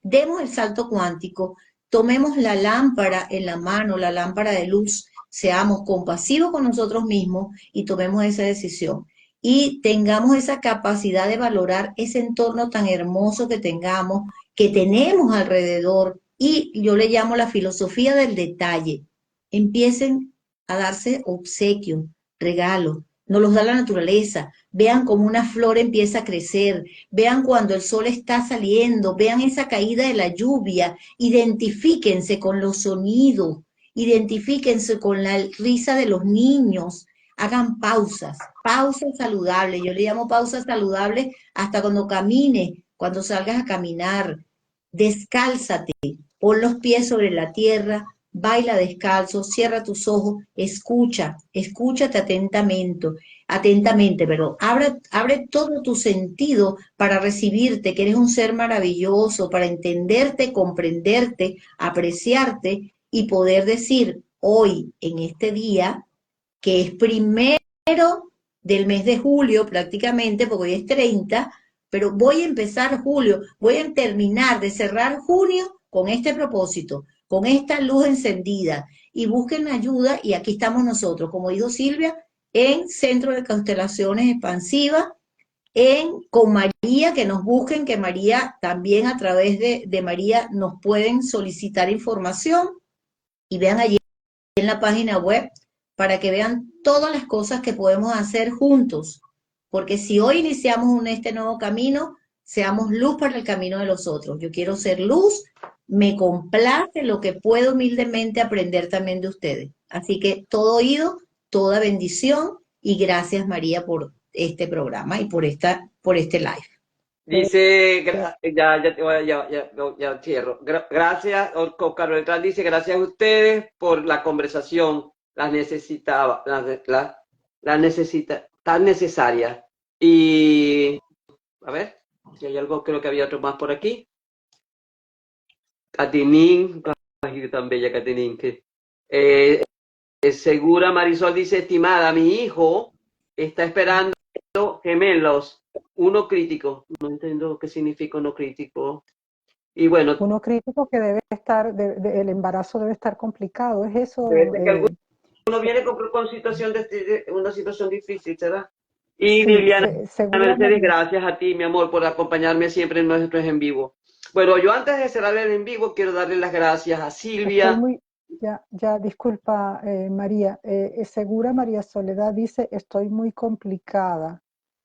demos el salto cuántico, tomemos la lámpara en la mano, la lámpara de luz, seamos compasivos con nosotros mismos y tomemos esa decisión. Y tengamos esa capacidad de valorar ese entorno tan hermoso que tengamos, que tenemos alrededor. Y yo le llamo la filosofía del detalle. Empiecen a darse obsequios, regalos. Nos los da la naturaleza. Vean cómo una flor empieza a crecer. Vean cuando el sol está saliendo. Vean esa caída de la lluvia. Identifíquense con los sonidos. Identifíquense con la risa de los niños. Hagan pausas, pausas saludables. Yo le llamo pausas saludables hasta cuando camines, cuando salgas a caminar. Descálzate, pon los pies sobre la tierra, baila descalzo, cierra tus ojos, escúchate atentamente, pero abre todo tu sentido para recibirte, que eres un ser maravilloso, para entenderte, comprenderte, apreciarte y poder decir hoy, en este día, que es primero del mes de julio prácticamente, porque hoy es 30, pero voy a empezar julio, voy a terminar de cerrar junio con este propósito, con esta luz encendida, y busquen ayuda, y aquí estamos nosotros, como dijo Silvia, en Centro de Constelaciones Expansivas, con María, que nos busquen, que María también a través de María nos pueden solicitar información, y vean allí en la página web para que vean todas las cosas que podemos hacer juntos. Porque si hoy iniciamos este nuevo camino, seamos luz para el camino de los otros. Yo quiero ser luz, me complace lo que puedo humildemente aprender también de ustedes. Así que todo oído, toda bendición y gracias María por este programa y por este live. Dice, ya cierro. Gracias, Carlos Beltrán dice, gracias a ustedes por la conversación. La necesitaba, la necesita, tan necesaria. Y, a ver, si hay algo, creo que había otro más por aquí. Catinín, ay, tan bella Catinín, que segura Marisol dice, estimada, mi hijo está esperando gemelos, uno crítico. No entiendo qué significa uno crítico. Y bueno, Uno crítico que debe estar, el embarazo debe estar complicado, ¿es eso? uno viene con situación una situación difícil, ¿verdad? Y Sí, Liliana Mercedes, seguramente. gracias a ti, mi amor, por acompañarme siempre en nuestros en vivo. Bueno, yo antes de cerrar el en vivo, quiero darle las gracias a Silvia. Disculpa, María. Segura María Soledad dice, estoy muy complicada.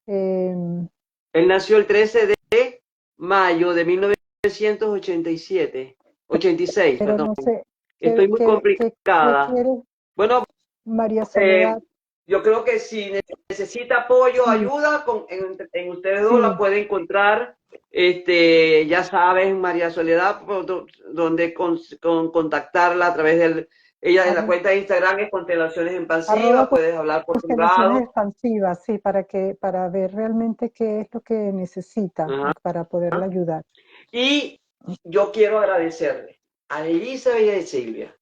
Él nació el 13 de mayo de 1987, 86, pero perdón. no sé, Estoy muy complicada. ¿qué quiere Bueno, María Soledad? yo creo que si necesita apoyo, Sí, ayuda, en ustedes dos sí. la puede encontrar. Ya saben, María Soledad, donde contactarla a través ella de la cuenta de Instagram es Constelaciones Expansivas, puedes hablar por Constelaciones privado. Expansivas, sí, para ver realmente qué es lo que necesita Ajá. para poderla ayudar. Y yo quiero agradecerle a Elizabeth y a Silvia,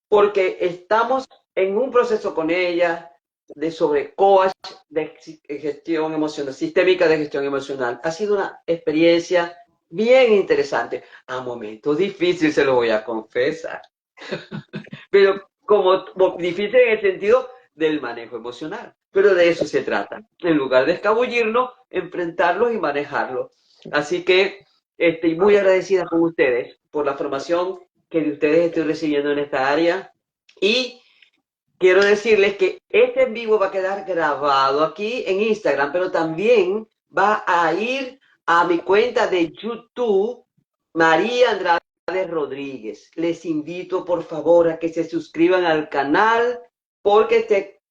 porque estamos en un proceso con ella de sobre coach de gestión emocional, sistémica de gestión emocional. Ha sido una experiencia bien interesante. A momentos difíciles, se lo voy a confesar. Pero como difícil en el sentido del manejo emocional. Pero de eso se trata. En lugar de escabullirnos, enfrentarlos y manejarlos. Así que estoy muy agradecida con ustedes por la formación que de ustedes estoy recibiendo en esta área. Y quiero decirles que este en vivo va a quedar grabado aquí en Instagram, pero también va a ir a mi cuenta de YouTube, María Andrade Rodríguez. Les invito por favor a que se suscriban al canal porque este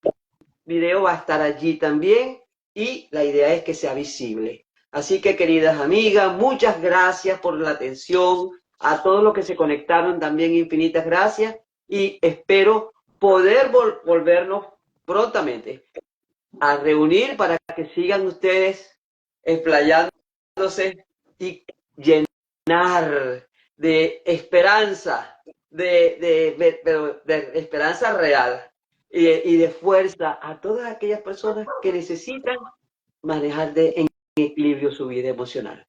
video va a estar allí también y la idea es que sea visible. Así que queridas amigas, muchas gracias por la atención. A todos los que se conectaron también infinitas gracias y espero poder volvernos prontamente a reunir para que sigan ustedes explayándose y llenar de esperanza, pero de esperanza real y de fuerza a todas aquellas personas que necesitan manejar en equilibrio su vida emocional.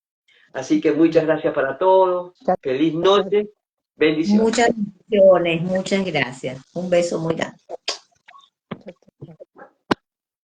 Así que muchas gracias para todos. Feliz noche. Bendiciones. Muchas bendiciones, muchas gracias. Un beso muy grande.